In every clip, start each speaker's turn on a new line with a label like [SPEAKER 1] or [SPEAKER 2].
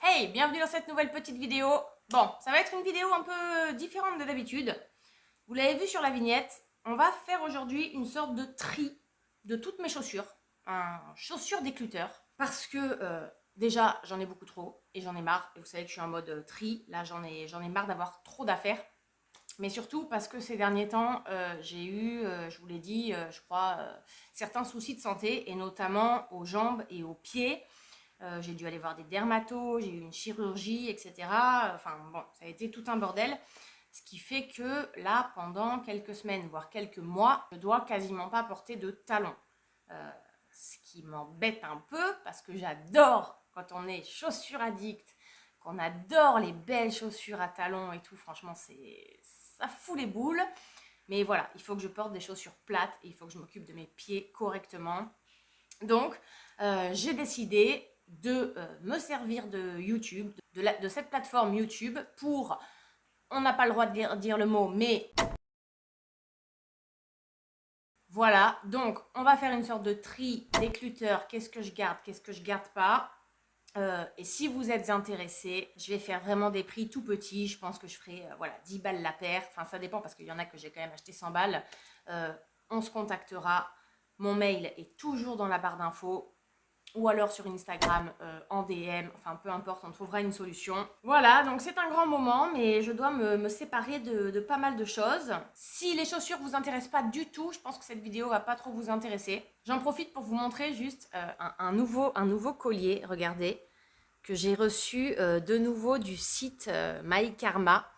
[SPEAKER 1] Hey, bienvenue dans cette nouvelle petite vidéo. Bon, ça va être une vidéo un peu différente de d'habitude. Vous l'avez vu sur la vignette, on va faire aujourd'hui une sorte de tri de toutes mes chaussures. Un chaussure décluteur. Parce que déjà, j'en ai beaucoup trop et j'en ai marre. Et vous savez que je suis en mode tri. Là, j'en ai marre d'avoir trop d'affaires. Mais surtout parce que ces derniers temps, j'ai eu, je vous l'ai dit, je crois, certains soucis de santé, et notamment aux jambes et aux pieds. J'ai dû aller voir des dermatos, j'ai eu une chirurgie, etc. Enfin bon, ça a été tout un bordel. Ce qui fait que là, pendant quelques semaines, voire quelques mois, je ne dois quasiment pas porter de talons. Ce qui m'embête un peu parce que j'adore quand on est chaussures addict, qu'on adore les belles chaussures à talons et tout. Franchement, ça fout les boules. Mais voilà, il faut que je porte des chaussures plates et il faut que je m'occupe de mes pieds correctement. Donc, j'ai décidé de me servir de YouTube, de cette plateforme YouTube pour, on n'a pas le droit de dire le mot, mais voilà. Donc, on va faire une sorte de tri d'écluteurs. Qu'est-ce que je garde pas. Et si vous êtes intéressés, je vais faire vraiment des prix tout petits. Je pense que je ferai voilà, 10 balles la paire. Enfin, ça dépend parce qu'il y en a que j'ai quand même acheté 100 balles. On se contactera. Mon mail est toujours dans la barre d'infos. Ou alors sur Instagram, en DM, enfin peu importe, on trouvera une solution. Voilà, donc c'est un grand moment, mais je dois me séparer de pas mal de choses. Si les chaussures vous intéressent pas du tout, je pense que cette vidéo va pas trop vous intéresser. J'en profite pour vous montrer juste un nouveau collier, regardez, que j'ai reçu de nouveau du site My Karma.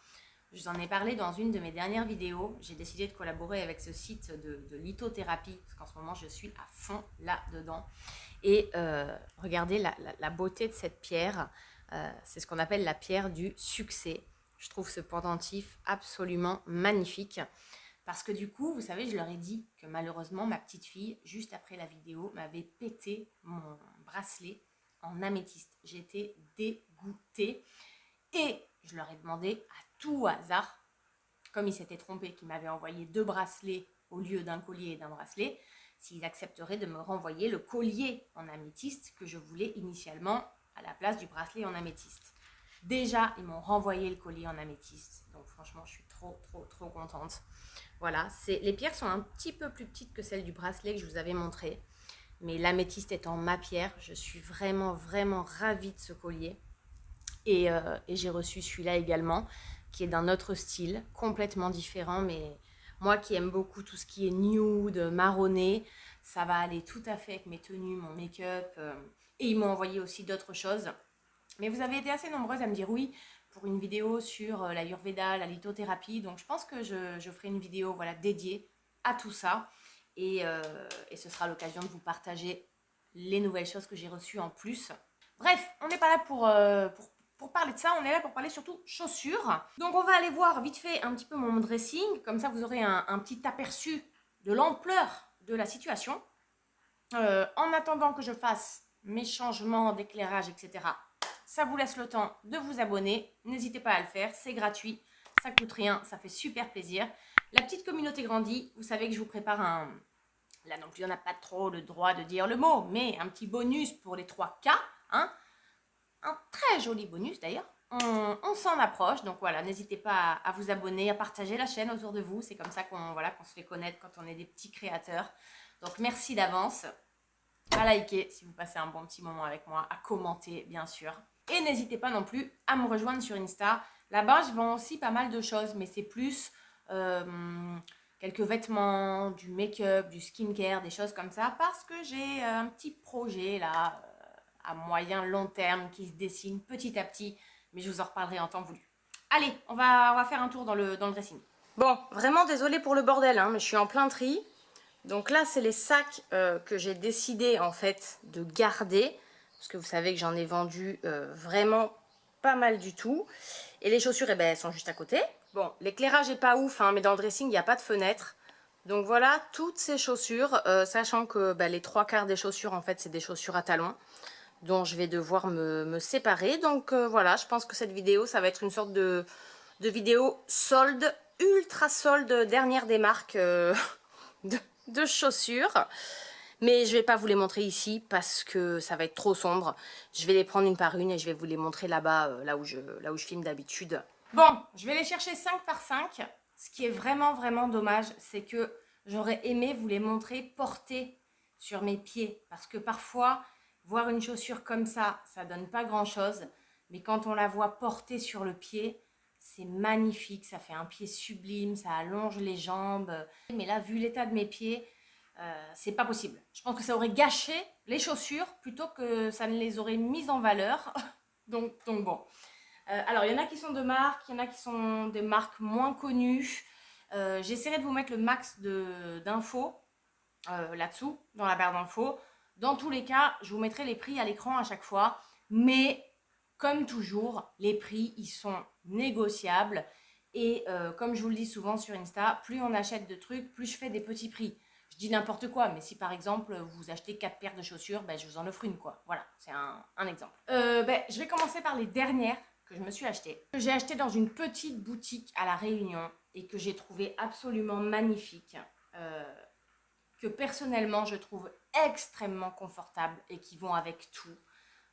[SPEAKER 1] Je vous en ai parlé dans une de mes dernières vidéos. J'ai décidé de collaborer avec ce site de lithothérapie, parce qu'en ce moment, je suis à fond là-dedans. Et regardez la beauté de cette pierre. C'est ce qu'on appelle la pierre du succès. Je trouve ce pendentif absolument magnifique. Parce que du coup, vous savez, je leur ai dit que malheureusement, ma petite fille, juste après la vidéo, m'avait pété mon bracelet en améthyste. J'étais dégoûtée. Et je leur ai demandé à tout hasard, comme ils s'étaient trompés, qu'ils m'avaient envoyé 2 bracelets au lieu d'un collier et d'un bracelet, s'ils accepteraient de me renvoyer le collier en améthyste que je voulais initialement à la place du bracelet en améthyste. Déjà, ils m'ont renvoyé le collier en améthyste, donc franchement, je suis trop contente. Voilà, les pierres sont un petit peu plus petites que celles du bracelet que je vous avais montré, mais l'améthyste étant ma pierre, je suis vraiment ravie de ce collier. Et j'ai reçu celui-là également, qui est d'un autre style, complètement différent, mais moi qui aime beaucoup tout ce qui est nude, marronné, ça va aller tout à fait avec mes tenues, mon make-up. Et ils m'ont envoyé aussi d'autres choses. Mais vous avez été assez nombreuses à me dire oui pour une vidéo sur l'Ayurveda, la lithothérapie. Donc je pense que je ferai une vidéo voilà, dédiée à tout ça. Et ce sera l'occasion de vous partager les nouvelles choses que j'ai reçues en plus. Bref, on n'est pas là pour parler de ça, on est là pour parler surtout chaussures. Donc on va aller voir vite fait un petit peu mon dressing, comme ça vous aurez un petit aperçu de l'ampleur de la situation. En attendant que je fasse mes changements d'éclairage, etc., ça vous laisse le temps de vous abonner. N'hésitez pas à le faire, c'est gratuit, ça coûte rien, ça fait super plaisir. La petite communauté grandit, vous savez que je vous prépare un... Là non plus, on n'a pas trop le droit de dire le mot, mais un petit bonus pour les 3K, hein, un très joli bonus d'ailleurs. On s'en approche, donc voilà, n'hésitez pas à vous abonner, à partager la chaîne autour de vous. C'est comme ça qu'on voilà, qu'on se fait connaître quand on est des petits créateurs. Donc merci d'avance, à liker si vous passez un bon petit moment avec moi, à commenter bien sûr. Et n'hésitez pas non plus à me rejoindre sur Insta. Là-bas, je vends aussi pas mal de choses, mais c'est plus quelques vêtements, du make-up, du skincare, des choses comme ça, parce que j'ai un petit projet là, à moyen long terme qui se dessine petit à petit, mais je vous en reparlerai en temps voulu. Allez, on va faire un tour dans le dressing. Bon, vraiment désolée pour le bordel, hein, mais je suis en plein tri. Donc là, c'est les sacs que j'ai décidé en fait de garder, parce que vous savez que j'en ai vendu vraiment pas mal du tout. Et les chaussures, eh ben, elles sont juste à côté. Bon, l'éclairage est pas ouf, hein, mais dans le dressing, il n'y a pas de fenêtre. Donc voilà, toutes ces chaussures, sachant que les 3/4 des chaussures, en fait, c'est des chaussures à talons, dont je vais devoir me séparer. Donc voilà, je pense que cette vidéo, ça va être une sorte de vidéo solde, ultra solde, dernière des marques de chaussures. Mais je vais pas vous les montrer ici parce que ça va être trop sombre. Je vais les prendre une par une et je vais vous les montrer là-bas, là où je filme d'habitude. Bon, je vais les chercher 5 par 5. Ce qui est vraiment dommage, c'est que j'aurais aimé vous les montrer portées sur mes pieds. Parce que parfois, voir une chaussure comme ça donne pas grand-chose. Mais quand on la voit portée sur le pied, c'est magnifique. Ça fait un pied sublime, ça allonge les jambes. Mais là, vu l'état de mes pieds, c'est pas possible. Je pense que ça aurait gâché les chaussures plutôt que ça ne les aurait mises en valeur. donc bon. Alors, il y en a qui sont de marque, il y en a qui sont des marques moins connues. J'essaierai de vous mettre le max d'infos là-dessous, dans la barre d'infos. Dans tous les cas, je vous mettrai les prix à l'écran à chaque fois. Mais, comme toujours, les prix, ils sont négociables. Et comme je vous le dis souvent sur Insta, plus on achète de trucs, plus je fais des petits prix. Je dis n'importe quoi, mais si par exemple vous achetez 4 paires de chaussures, ben, je vous en offre une quoi. Voilà, c'est un exemple. Je vais commencer par les dernières que je me suis achetées. Que j'ai acheté dans une petite boutique à La Réunion et que j'ai trouvé absolument magnifique. Que personnellement je trouve extrêmement confortables et qui vont avec tout.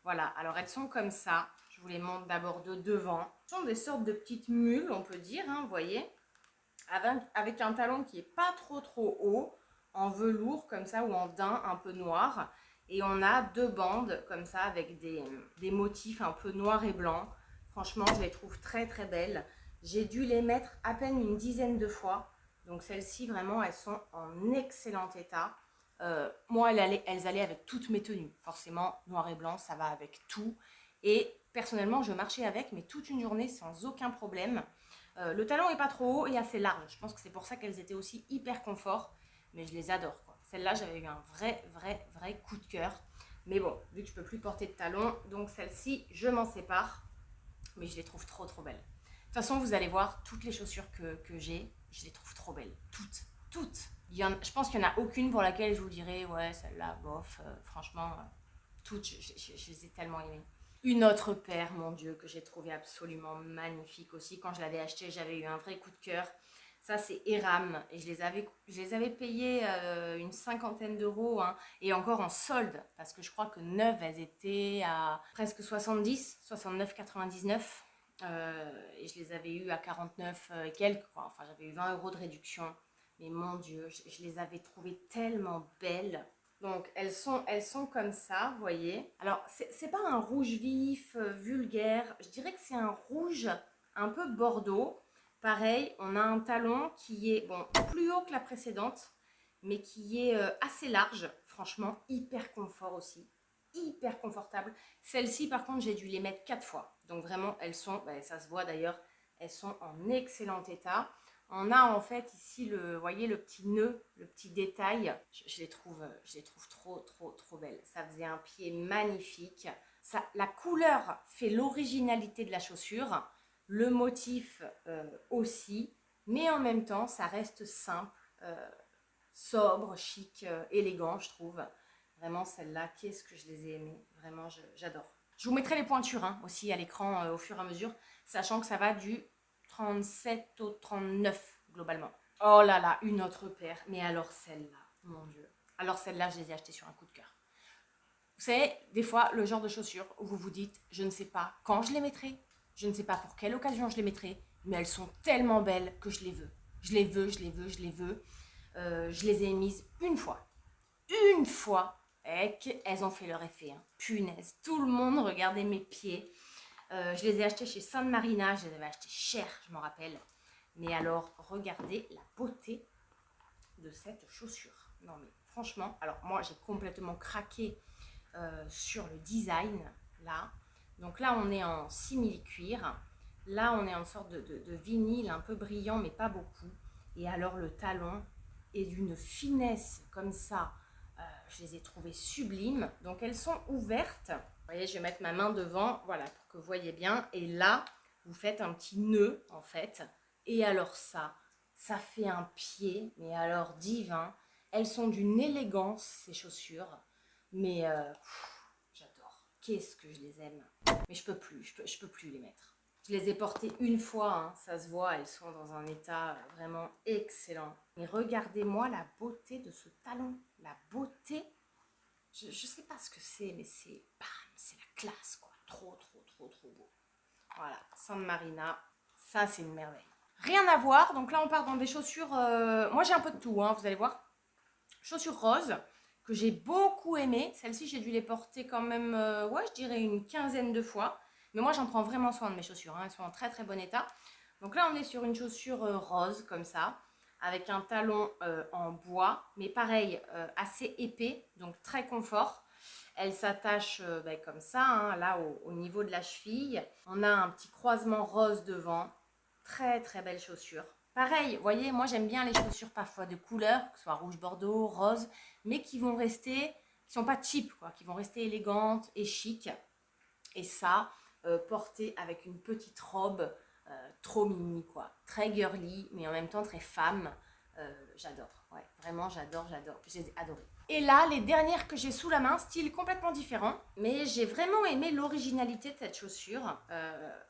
[SPEAKER 1] Voilà, alors elles sont comme ça. Je vous les montre d'abord de devant. Ce sont des sortes de petites mules, on peut dire, hein, vous voyez. Avec un talon qui n'est pas trop haut, en velours comme ça ou en daim un peu noir. Et on a 2 bandes comme ça avec des motifs un peu noirs et blancs. Franchement, je les trouve très belles. J'ai dû les mettre à peine une dizaine de fois. Donc celles-ci, vraiment, elles sont en excellent état. Moi, elles allaient avec toutes mes tenues. Forcément, noir et blanc, ça va avec tout. Et personnellement, je marchais avec, mais toute une journée sans aucun problème. Le talon est pas trop haut et assez large. Je pense que c'est pour ça qu'elles étaient aussi hyper confort. Mais je les adore, quoi. Celle-là, j'avais eu un vrai coup de cœur. Mais bon, vu que je peux plus porter de talons, donc celle-ci, je m'en sépare. Mais je les trouve trop belles. De toute façon, vous allez voir, toutes les chaussures que j'ai, je les trouve trop belles. Toutes. Je pense qu'il n'y en a aucune pour laquelle je vous dirais, ouais, celle-là, bof, franchement, toutes, je les ai tellement aimées. Une autre paire, mon Dieu, que j'ai trouvé absolument magnifique aussi. Quand je l'avais achetée, j'avais eu un vrai coup de cœur. Ça, c'est Eram. Et je les avais payées une cinquantaine d'euros. Hein, et encore en solde. Parce que je crois que neuves, elles étaient à presque 70, 69,99. Et je les avais eues à 49 et quelques. Quoi. Enfin, j'avais eu 20 euros de réduction. Mais mon Dieu, je les avais trouvées tellement belles. Donc, elles sont comme ça, vous voyez. Alors, c'est pas un rouge vif, vulgaire. Je dirais que c'est un rouge un peu bordeaux. Pareil, on a un talon qui est, bon, plus haut que la précédente, mais qui est assez large. Franchement, hyper confort aussi. Hyper confortable. Celles-ci, par contre, j'ai dû les mettre 4 fois. Donc, vraiment, elles sont, ça se voit d'ailleurs, elles sont en excellent état. On a en fait ici, vous voyez, le petit nœud, le petit détail. Je les trouve trop belles. Ça faisait un pied magnifique. La couleur fait l'originalité de la chaussure. Le motif aussi. Mais en même temps, ça reste simple, sobre, chic, élégant, je trouve. Vraiment, celle-là, qu'est-ce que je les ai aimées. Vraiment, j'adore. Je vous mettrai les pointures hein, aussi à l'écran au fur et à mesure, sachant que ça va du 37 au 39 globalement. Oh là là, une autre paire. Mais alors celle-là, mon Dieu. Alors celle-là, je les ai achetées sur un coup de cœur. Vous savez, des fois, le genre de chaussures où vous vous dites, je ne sais pas quand je les mettrai, je ne sais pas pour quelle occasion je les mettrai, mais elles sont tellement belles que je les veux. Je les veux. Je les ai émises une fois. Une fois. Et qu'elles ont fait leur effet. Hein. Punaise. Tout le monde regardait mes pieds. Je les ai achetés chez Sainte Marina, je les avais achetés cher, je m'en rappelle. Mais alors, regardez la beauté de cette chaussure. Non mais franchement, alors moi j'ai complètement craqué sur le design, là. Donc là, on est en simili-cuir. Là, on est en sorte de vinyle un peu brillant, mais pas beaucoup. Et alors, le talon est d'une finesse comme ça. Je les ai trouvées sublimes. Donc, elles sont ouvertes. Vous voyez, je vais mettre ma main devant, voilà, pour que vous voyez bien. Et là, vous faites un petit nœud, en fait. Et alors ça fait un pied, mais alors divin. Elles sont d'une élégance, ces chaussures. Mais j'adore. Qu'est-ce que je les aime. Mais je peux plus les mettre. Je les ai portées une fois, hein, ça se voit, elles sont dans un état vraiment excellent. Mais regardez-moi la beauté de ce talon, la beauté. Je ne sais pas ce que c'est, mais c'est bam, c'est la classe, quoi. Trop, trop, trop, trop beau. Voilà, San Marina, ça c'est une merveille. Rien à voir, donc là on part dans des chaussures, moi j'ai un peu de tout, hein, vous allez voir. Chaussures roses, que j'ai beaucoup aimées. Celles-ci, j'ai dû les porter quand même, ouais, je dirais une quinzaine de fois. Mais moi, j'en prends vraiment soin de mes chaussures, hein. Elles sont en très très bon état. Donc là, on est sur une chaussure rose, comme ça, avec un talon en bois, mais pareil, assez épais, donc très confort. Elle s'attache ben, comme ça, hein, là, au niveau de la cheville. On a un petit croisement rose devant. Très très belle chaussure. Pareil, vous voyez, moi j'aime bien les chaussures parfois de couleur, que ce soit rouge, bordeaux, rose, mais qui vont rester, qui sont pas cheap, quoi, qui vont rester élégantes et chic. Et ça, porté avec une petite robe trop mini, quoi. Très girly, mais en même temps très femme. J'adore, ouais, vraiment j'adore, j'adore. Je les ai adorées. Et là, les dernières que j'ai sous la main, style complètement différent, mais j'ai vraiment aimé l'originalité de cette chaussure.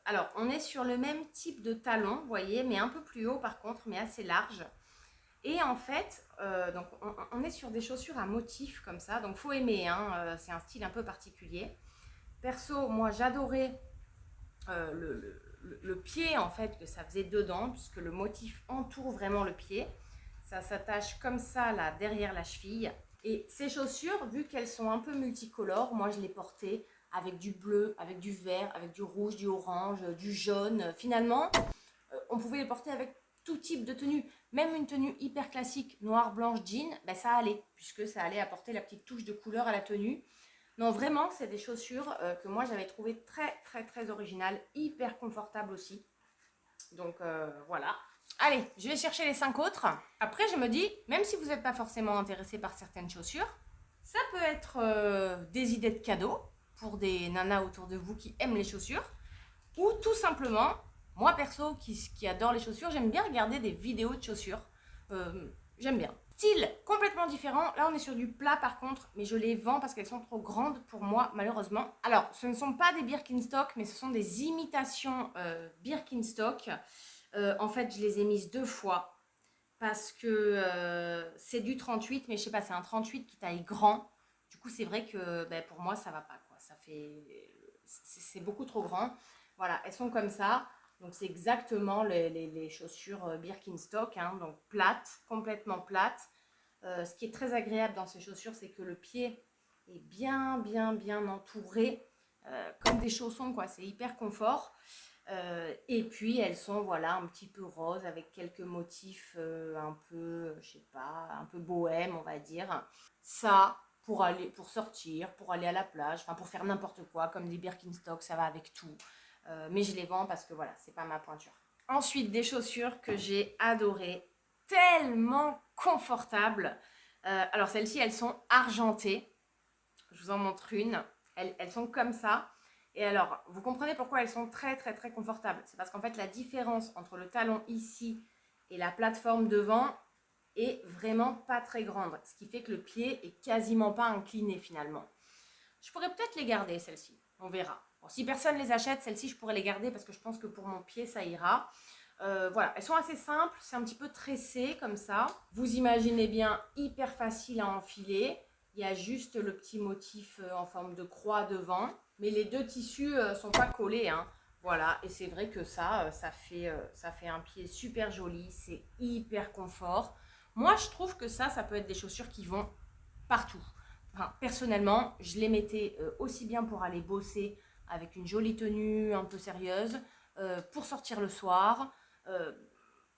[SPEAKER 1] Alors, on est sur le même type de talon, vous voyez, mais un peu plus haut par contre, mais assez large. Et en fait, donc on est sur des chaussures à motifs comme ça, donc faut aimer, hein, c'est un style un peu particulier. Perso, moi j'adorais le pied en fait que ça faisait dedans, puisque le motif entoure vraiment le pied. Ça s'attache comme ça là derrière la cheville. Et ces chaussures, vu qu'elles sont un peu multicolores, moi je les portais avec du bleu, avec du vert, avec du rouge, du orange, du jaune. Finalement, on pouvait les porter avec tout type de tenue. Même une tenue hyper classique, noire, blanche, jean, ben ça allait, puisque ça allait apporter la petite touche de couleur à la tenue. Non, vraiment, c'est des chaussures que moi j'avais trouvé très très très originales, hyper confortables aussi. Donc voilà. Allez, je vais chercher les 5 autres. Après, je me dis, même si vous n'êtes pas forcément intéressé par certaines chaussures, ça peut être des idées de cadeaux pour des nanas autour de vous qui aiment les chaussures. Ou tout simplement, moi perso qui adore les chaussures, j'aime bien regarder des vidéos de chaussures. J'aime bien. Style complètement différent. Là, on est sur du plat par contre, mais je les vends parce qu'elles sont trop grandes pour moi, malheureusement. Alors, ce ne sont pas des Birkenstock, mais ce sont des imitations Birkenstock. En fait, je les ai mises 2 fois parce que c'est du 38, mais je sais pas, c'est un 38 qui taille grand. Du coup, c'est vrai que ben, pour moi, ça va pas, quoi. Ça fait... C'est beaucoup trop grand. Voilà, elles sont comme ça. Donc, c'est exactement les chaussures Birkenstock, hein, donc plates, complètement plates. Ce qui est très agréable dans ces chaussures, c'est que le pied est bien, bien, bien entouré, comme des chaussons, quoi. C'est hyper confort. Et puis, elles sont, voilà, un petit peu roses avec quelques motifs un peu, je sais pas, un peu bohème, on va dire. Ça, pour sortir, pour aller à la plage, enfin, pour faire n'importe quoi, comme des Birkenstock, ça va avec tout. Mais je les vends parce que, voilà, c'est pas ma pointure. Ensuite, des chaussures que j'ai adorées, tellement confortables. Alors, celles-ci, elles sont argentées. Je vous en montre une. Elles sont comme ça. Et alors, vous comprenez pourquoi elles sont très, très, très confortables. C'est parce qu'en fait, la différence entre le talon ici et la plateforme devant est vraiment pas très grande. Ce qui fait que le pied est quasiment pas incliné finalement. Je pourrais peut-être les garder, celles-ci. On verra. Bon, si personne les achète, celles-ci, je pourrais les garder parce que je pense que pour mon pied, ça ira. Voilà, elles sont assez simples, c'est un petit peu tressé comme ça. Vous imaginez bien, hyper facile à enfiler. Il y a juste le petit motif en forme de croix devant. Mais les deux tissus sont pas collés, hein. Voilà, et c'est vrai que ça fait un pied super joli. C'est hyper confort. Moi, je trouve que ça peut être des chaussures qui vont partout. Enfin, personnellement, je les mettais aussi bien pour aller bosser avec une jolie tenue un peu sérieuse, pour sortir le soir,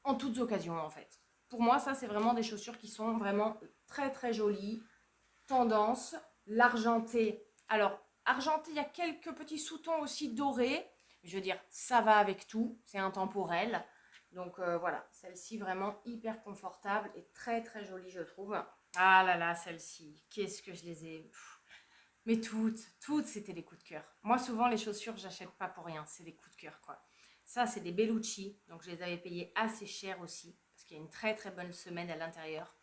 [SPEAKER 1] en toutes occasions en fait. Pour moi, ça c'est vraiment des chaussures qui sont vraiment très très jolies. Tendance, l'argenté. Alors, argenté, il y a quelques petits sous-tons aussi dorés. Je veux dire, ça va avec tout, c'est intemporel. Donc voilà, celle-ci vraiment hyper confortable et très très jolie je trouve. Ah là là, celle-ci, qu'est-ce que je les ai... Mais toutes c'était des coups de cœur. Moi souvent les chaussures, j'achète pas pour rien, c'est des coups de cœur quoi. Ça c'est des Bellucci, donc je les avais payés assez cher aussi, parce qu'il y a une très très bonne semelle à l'intérieur.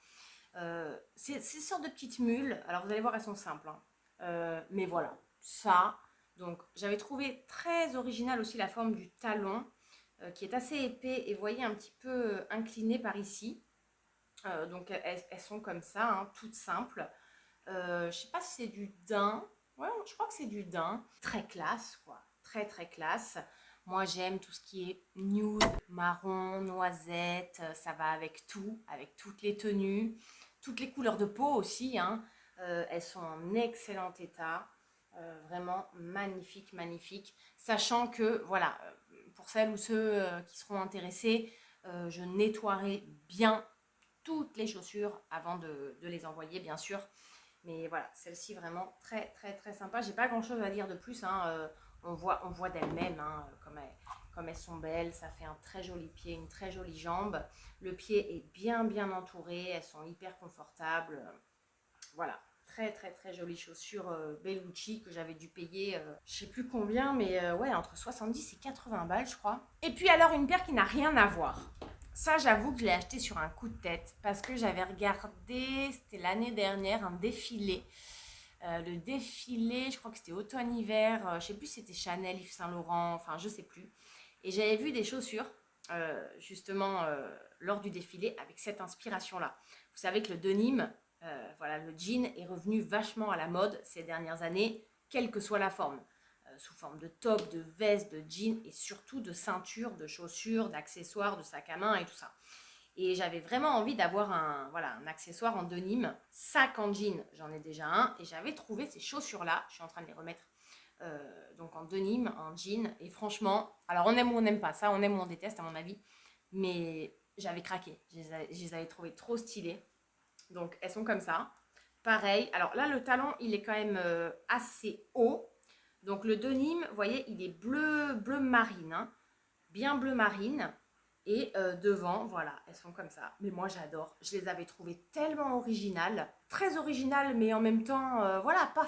[SPEAKER 1] C'est une sorte de petites mules. Alors vous allez voir, elles sont simples, hein. Mais voilà, ça. Donc j'avais trouvé très original aussi la forme du talon qui est assez épais et vous voyez un petit peu incliné par ici. Donc elles sont comme ça, hein, toutes simples. Je sais pas si c'est du daim. Ouais, je crois que c'est du daim. Très classe, quoi. Très, très classe. Moi, j'aime tout ce qui est nude, marron, noisette. Ça va avec tout, avec toutes les tenues. Toutes les couleurs de peau aussi, hein. Elles sont en excellent état. Vraiment magnifique, magnifique. Sachant que, voilà, pour celles ou ceux qui seront intéressés, je nettoierai bien toutes les chaussures avant de les envoyer, bien sûr. Mais voilà, celle-ci vraiment très très très sympa. J'ai pas grand chose à dire de plus, hein. On voit d'elles-mêmes, hein, comme elles sont belles. Ça fait un très joli pied, une très jolie jambe. Le pied est bien bien entouré. Elles sont hyper confortables. Voilà, très très très jolies chaussures Bellucci que j'avais dû payer, je sais plus combien, mais ouais, entre 70 et 80 balles, je crois. Et puis alors une paire qui n'a rien à voir. Ça, j'avoue que je l'ai acheté sur un coup de tête parce que j'avais regardé, c'était l'année dernière, un défilé. Le défilé, je crois que c'était automne-hiver, je sais plus si c'était Chanel, Yves Saint Laurent, enfin je sais plus. Et j'avais vu des chaussures, justement, lors du défilé avec cette inspiration-là. Vous savez que le denim, voilà, le jean est revenu vachement à la mode ces dernières années, quelle que soit la forme. Sous forme de top, de veste, de jean et surtout de ceinture, de chaussures, d'accessoires, de sac à main et tout ça. Et j'avais vraiment envie d'avoir un accessoire en denim. Sac en jean, j'en ai déjà un. Et j'avais trouvé ces chaussures-là. Je suis en train de les remettre. Donc en denim, en jean. Et franchement, alors on aime ou on n'aime pas ça. On aime ou on déteste à mon avis. Mais j'avais craqué. Je les avais trouvées trop stylées. Donc elles sont comme ça. Pareil. Alors là, le talon, il est quand même assez haut. Donc le denim, vous voyez, il est bleu marine. Hein, bien bleu marine. Et devant, voilà, elles sont comme ça. Mais moi, j'adore. Je les avais trouvées tellement originales. Très originales, mais en même temps, voilà, pas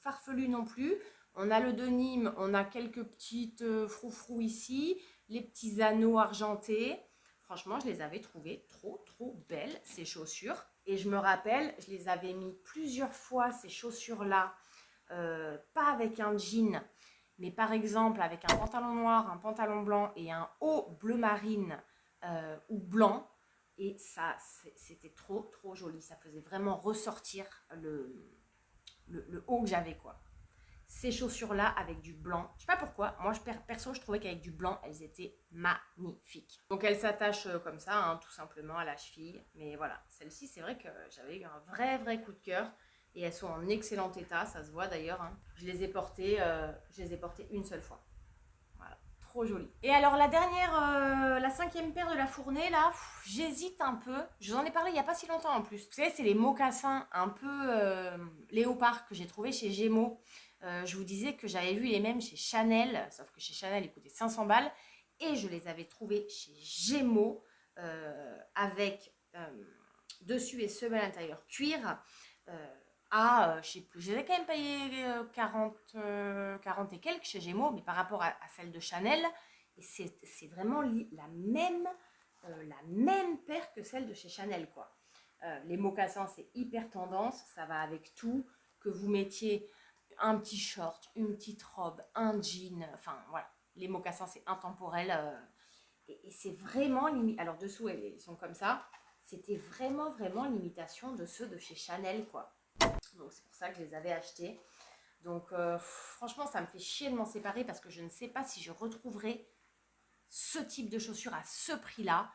[SPEAKER 1] farfelues non plus. On a le denim, on a quelques petites froufrous ici. Les petits anneaux argentés. Franchement, je les avais trouvées trop, trop belles, ces chaussures. Et je me rappelle, je les avais mis plusieurs fois, ces chaussures-là. Pas avec un jean, mais par exemple avec un pantalon noir, un pantalon blanc et un haut bleu marine ou blanc. Et ça, c'était trop, trop joli. Ça faisait vraiment ressortir le haut que j'avais, quoi. Ces chaussures-là avec du blanc. Je sais pas pourquoi. Moi, perso, je trouvais qu'avec du blanc, elles étaient magnifiques. Donc, elles s'attachent comme ça, hein, tout simplement à la cheville. Mais voilà, celle-ci, c'est vrai que j'avais eu un vrai, vrai coup de cœur. Et elles sont en excellent état, ça se voit d'ailleurs. Hein. Je les ai portées une seule fois. Voilà, trop joli. Et alors la dernière, la 5e paire de la fournée, là, j'hésite un peu. Je vous en ai parlé il n'y a pas si longtemps en plus. Vous savez, c'est les mocassins un peu léopard que j'ai trouvé chez Gémeaux. Je vous disais que j'avais vu les mêmes chez Chanel, sauf que chez Chanel, ils coûtaient 500 balles. Et je les avais trouvés chez Gémeaux avec dessus et semelle intérieure cuir. Je sais plus, je les ai quand même payé 40 et quelques chez Gémeaux, mais par rapport à celle de Chanel, et c'est vraiment la même paire que celle de chez Chanel, quoi. Les mocassins, c'est hyper tendance, ça va avec tout, que vous mettiez un petit short, une petite robe, un jean, enfin voilà, les mocassins, c'est intemporel, et c'est vraiment limite. Alors dessous, ils sont comme ça, c'était vraiment, vraiment l'imitation de ceux de chez Chanel, quoi. Donc c'est pour ça que je les avais achetés. Donc franchement, ça me fait chier de m'en séparer parce que je ne sais pas si je retrouverai ce type de chaussures à ce prix-là.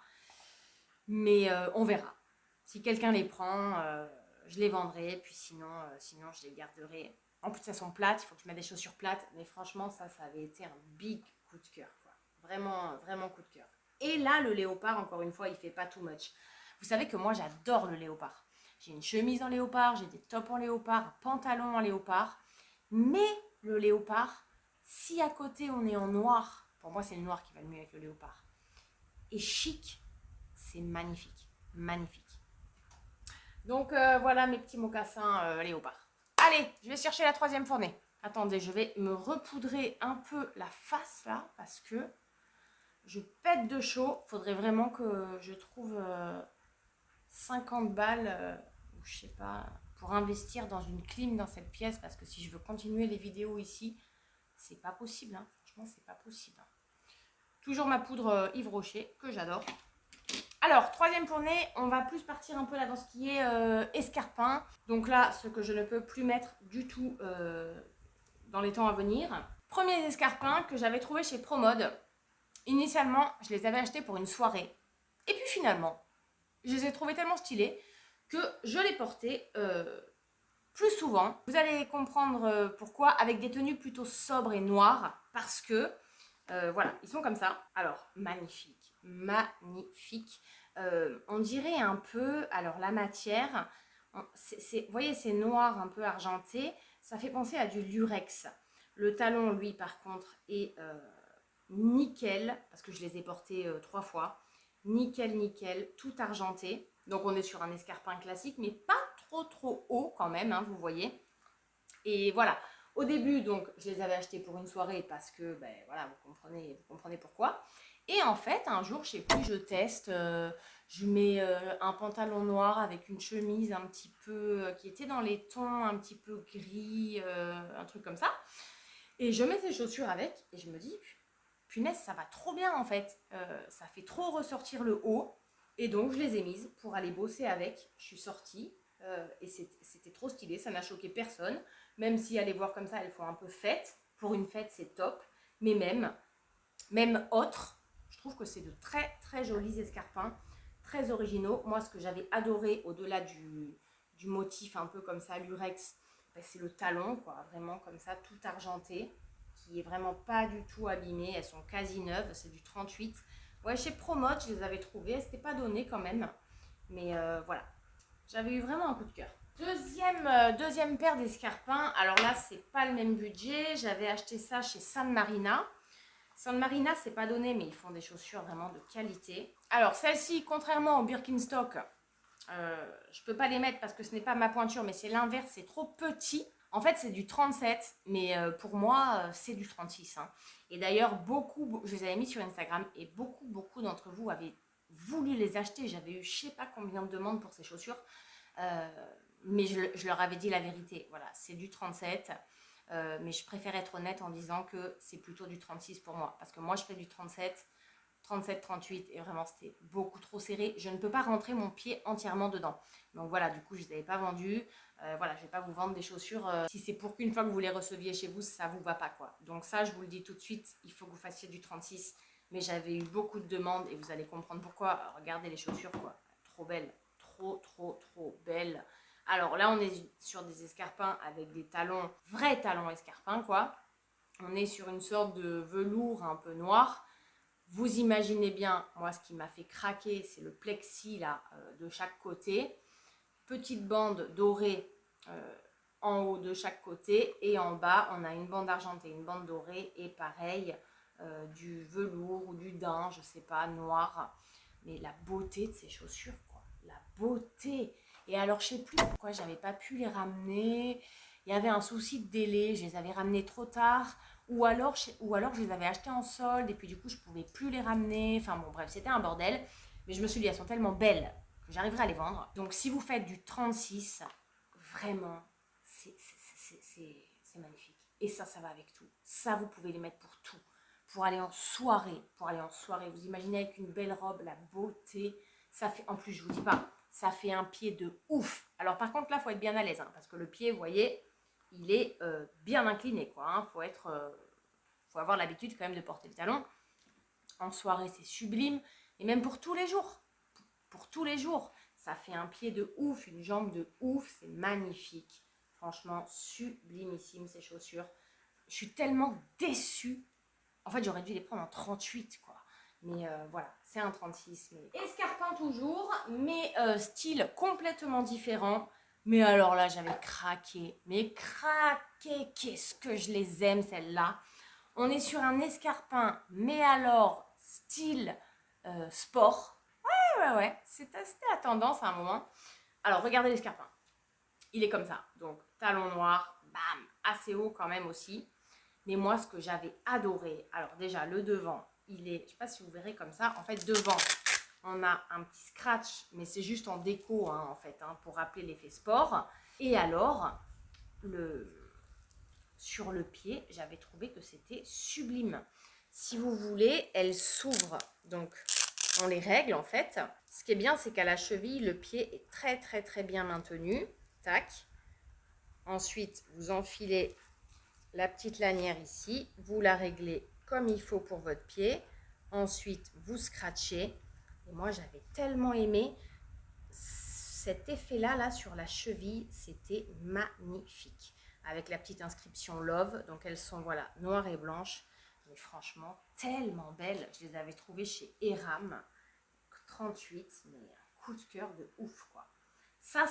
[SPEAKER 1] Mais on verra. Si quelqu'un les prend, je les vendrai. Puis sinon, je les garderai. En plus, elles sont plates. Il faut que je mette des chaussures plates. Mais franchement, ça avait été un big coup de cœur, quoi. Vraiment, vraiment coup de cœur. Et là, le léopard, encore une fois, il fait pas too much. Vous savez que moi, j'adore le léopard. J'ai une chemise en léopard, j'ai des tops en léopard, un pantalon en léopard. Mais le léopard, si à côté on est en noir, pour moi c'est le noir qui va le mieux avec le léopard, et chic, c'est magnifique. Magnifique. Donc voilà mes petits mocassins léopard. Allez, je vais chercher la 3e fournée. Attendez, je vais me repoudrer un peu la face là, parce que je pète de chaud. Faudrait vraiment que je trouve 50 balles, ou je sais pas, pour investir dans une clim dans cette pièce, parce que si je veux continuer les vidéos ici, C'est pas possible, hein. Franchement, c'est pas possible. Toujours ma poudre Yves Rocher, que j'adore. Alors, troisième fournée, on va plus partir un peu là dans ce qui est escarpin. Donc là, ce que je ne peux plus mettre du tout dans les temps à venir. Premiers escarpins que j'avais trouvé chez Promode. Initialement, je les avais achetés pour une soirée. Et puis finalement, je les ai trouvés tellement stylés que je les portais plus souvent. Vous allez comprendre pourquoi, avec des tenues plutôt sobres et noires. Parce que, voilà, ils sont comme ça. Alors, magnifique, magnifique. On dirait un peu, alors la matière, vous voyez, c'est noir, un peu argenté. Ça fait penser à du lurex. Le talon, lui, par contre, est nickel, parce que je les ai portés 3 fois. Nickel, nickel, tout argenté. Donc on est sur un escarpin classique, mais pas trop haut quand même, hein, vous voyez. Et voilà, au début, donc, je les avais achetés pour une soirée parce que, ben voilà, vous comprenez pourquoi. Et en fait, un jour, je sais plus, je teste, je mets un pantalon noir avec une chemise un petit peu, qui était dans les tons un petit peu gris, un truc comme ça. Et je mets ces chaussures avec et je me dis, punaise, ça va trop bien en fait. Ça fait trop ressortir le haut. Et donc, je les ai mises pour aller bosser avec. Je suis sortie et c'était trop stylé. Ça n'a choqué personne. Même si aller voir comme ça, elles font un peu fête. Pour une fête, c'est top. Mais même autre, je trouve que c'est de très jolis escarpins. Très originaux. Moi, ce que j'avais adoré au-delà du motif un peu comme ça, lurex, ben, c'est le talon, quoi. Vraiment comme ça, tout argenté. Qui est vraiment pas du tout abîmées. Elles sont quasi neuves, c'est du 38. Ouais, chez Promode, je les avais trouvées. C'était pas donné quand même. Mais voilà, j'avais eu vraiment un coup de cœur. Deuxième paire d'escarpins. Alors là, c'est pas le même budget. J'avais acheté ça chez San Marina. San Marina, c'est pas donné, mais ils font des chaussures vraiment de qualité. Alors, celle-ci, contrairement au Birkenstock, je peux pas les mettre parce que ce n'est pas ma pointure, mais c'est l'inverse, c'est trop petit. En fait, c'est du 37, mais pour moi, c'est du 36. Hein. Et d'ailleurs, je les avais mis sur Instagram et beaucoup d'entre vous avaient voulu les acheter. J'avais eu je sais pas combien de demandes pour ces chaussures, mais je leur avais dit la vérité. Voilà, c'est du 37, mais je préfère être honnête en disant que c'est plutôt du 36 pour moi. Parce que moi, je fais du 37, 38 et vraiment c'était beaucoup trop serré. Je ne peux pas rentrer mon pied entièrement dedans. Donc voilà, du coup je ne les avais pas vendus. Voilà, je ne vais pas vous vendre des chaussures. Si c'est pour qu'une fois que vous les receviez chez vous, ça ne vous va pas quoi. Donc ça, je vous le dis tout de suite, il faut que vous fassiez du 36. Mais j'avais eu beaucoup de demandes et vous allez comprendre pourquoi. Alors, regardez les chaussures quoi, trop belles, trop belles. Alors là, on est sur des escarpins avec des talons, vrais talons escarpins quoi. On est sur une sorte de velours un peu noir. Vous imaginez bien, moi ce qui m'a fait craquer, c'est le plexi là de chaque côté. Petite bande dorée en haut de chaque côté et en bas on a une bande argentée, une bande dorée et pareil du velours ou du daim, je sais pas, noir. Mais la beauté de ces chaussures quoi, la beauté. Et alors je sais plus pourquoi j'avais pas pu les ramener. Il y avait un souci de délai, je les avais ramenés trop tard. Ou alors je les avais achetés en solde et puis du coup je pouvais plus les ramener. Enfin bon bref, c'était un bordel. Mais je me suis dit, elles sont tellement belles que j'arriverai à les vendre. Donc si vous faites du 36, vraiment, c'est magnifique. Et ça va avec tout. Ça, vous pouvez les mettre pour tout. Pour aller en soirée. Vous imaginez avec une belle robe, la beauté. Ça fait, en plus je vous dis pas, ça fait un pied de ouf. Alors par contre là, il faut être bien à l'aise. Hein, parce que le pied, vous voyez, il est bien incliné quoi. Hein. Faut avoir l'habitude quand même de porter le talon. En soirée, c'est sublime. Et même pour tous les jours. Pour tous les jours. Ça fait un pied de ouf, une jambe de ouf. C'est magnifique. Franchement, sublimissime ces chaussures. Je suis tellement déçue. En fait, j'aurais dû les prendre en 38 quoi. Mais voilà, c'est un 36. Mais... Escarpin toujours, mais style complètement différent. Mais alors là, j'avais craqué. Mais craqué, qu'est-ce que je les aime, celles-là. On est sur un escarpin, mais alors, style sport. Ouais. C'était la tendance à un moment. Alors, regardez l'escarpin. Il est comme ça. Donc, talon noir, bam, assez haut quand même aussi. Mais moi, ce que j'avais adoré, alors déjà, le devant, il est, je ne sais pas si vous verrez comme ça. En fait, devant, on a un petit scratch, mais c'est juste en déco, hein, en fait, hein, pour rappeler l'effet sport. Et alors, sur le pied, j'avais trouvé que c'était sublime. Si vous voulez, elle s'ouvre, donc on les règle en fait. Ce qui est bien, c'est qu'à la cheville, le pied est très bien maintenu. Tac. Ensuite, vous enfilez la petite lanière ici, vous la réglez comme il faut pour votre pied. Ensuite, vous scratchez. Et moi, j'avais tellement aimé cet effet-là là, sur la cheville. C'était magnifique. Avec la petite inscription Love. Donc, elles sont voilà, noires et blanches. Mais franchement, tellement belles. Je les avais trouvées chez Eram. 38. Mais un coup de cœur de ouf, quoi. Ça,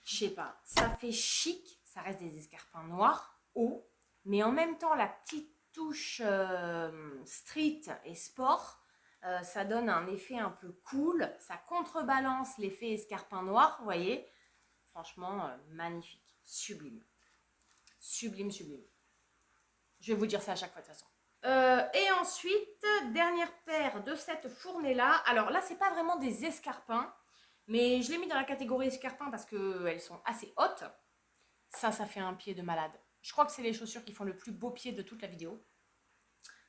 [SPEAKER 1] je sais pas. Ça fait chic. Ça reste des escarpins noirs, hauts. Mais en même temps, la petite touche street et sport, ça donne un effet un peu cool. Ça contrebalance l'effet escarpin noir, vous voyez. Franchement, magnifique. Sublime. Sublime. Je vais vous dire ça à chaque fois de toute façon. Et ensuite, dernière paire de cette fournée-là. Alors là, c'est pas vraiment des escarpins, mais je l'ai mis dans la catégorie escarpins parce qu'elles sont assez hautes. Ça fait un pied de malade. Je crois que c'est les chaussures qui font le plus beau pied de toute la vidéo.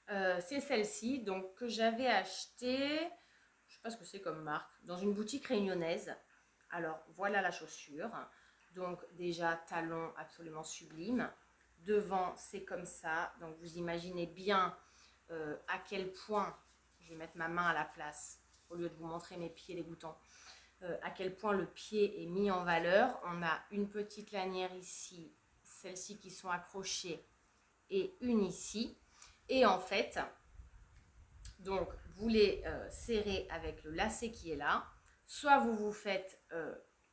[SPEAKER 1] C'est celle-ci, donc que j'avais acheté, je sais pas ce que c'est comme marque, dans une boutique réunionnaise. Alors voilà la chaussure. Donc déjà talon absolument sublime. Devant c'est comme ça. Donc vous imaginez bien à quel point, je vais mettre ma main à la place au lieu de vous montrer mes pieds dégoûtants. À quel point le pied est mis en valeur. On a une petite lanière ici, celles-ci qui sont accrochées et une ici. Et en fait, donc vous les serrez avec le lacet qui est là. Soit vous faites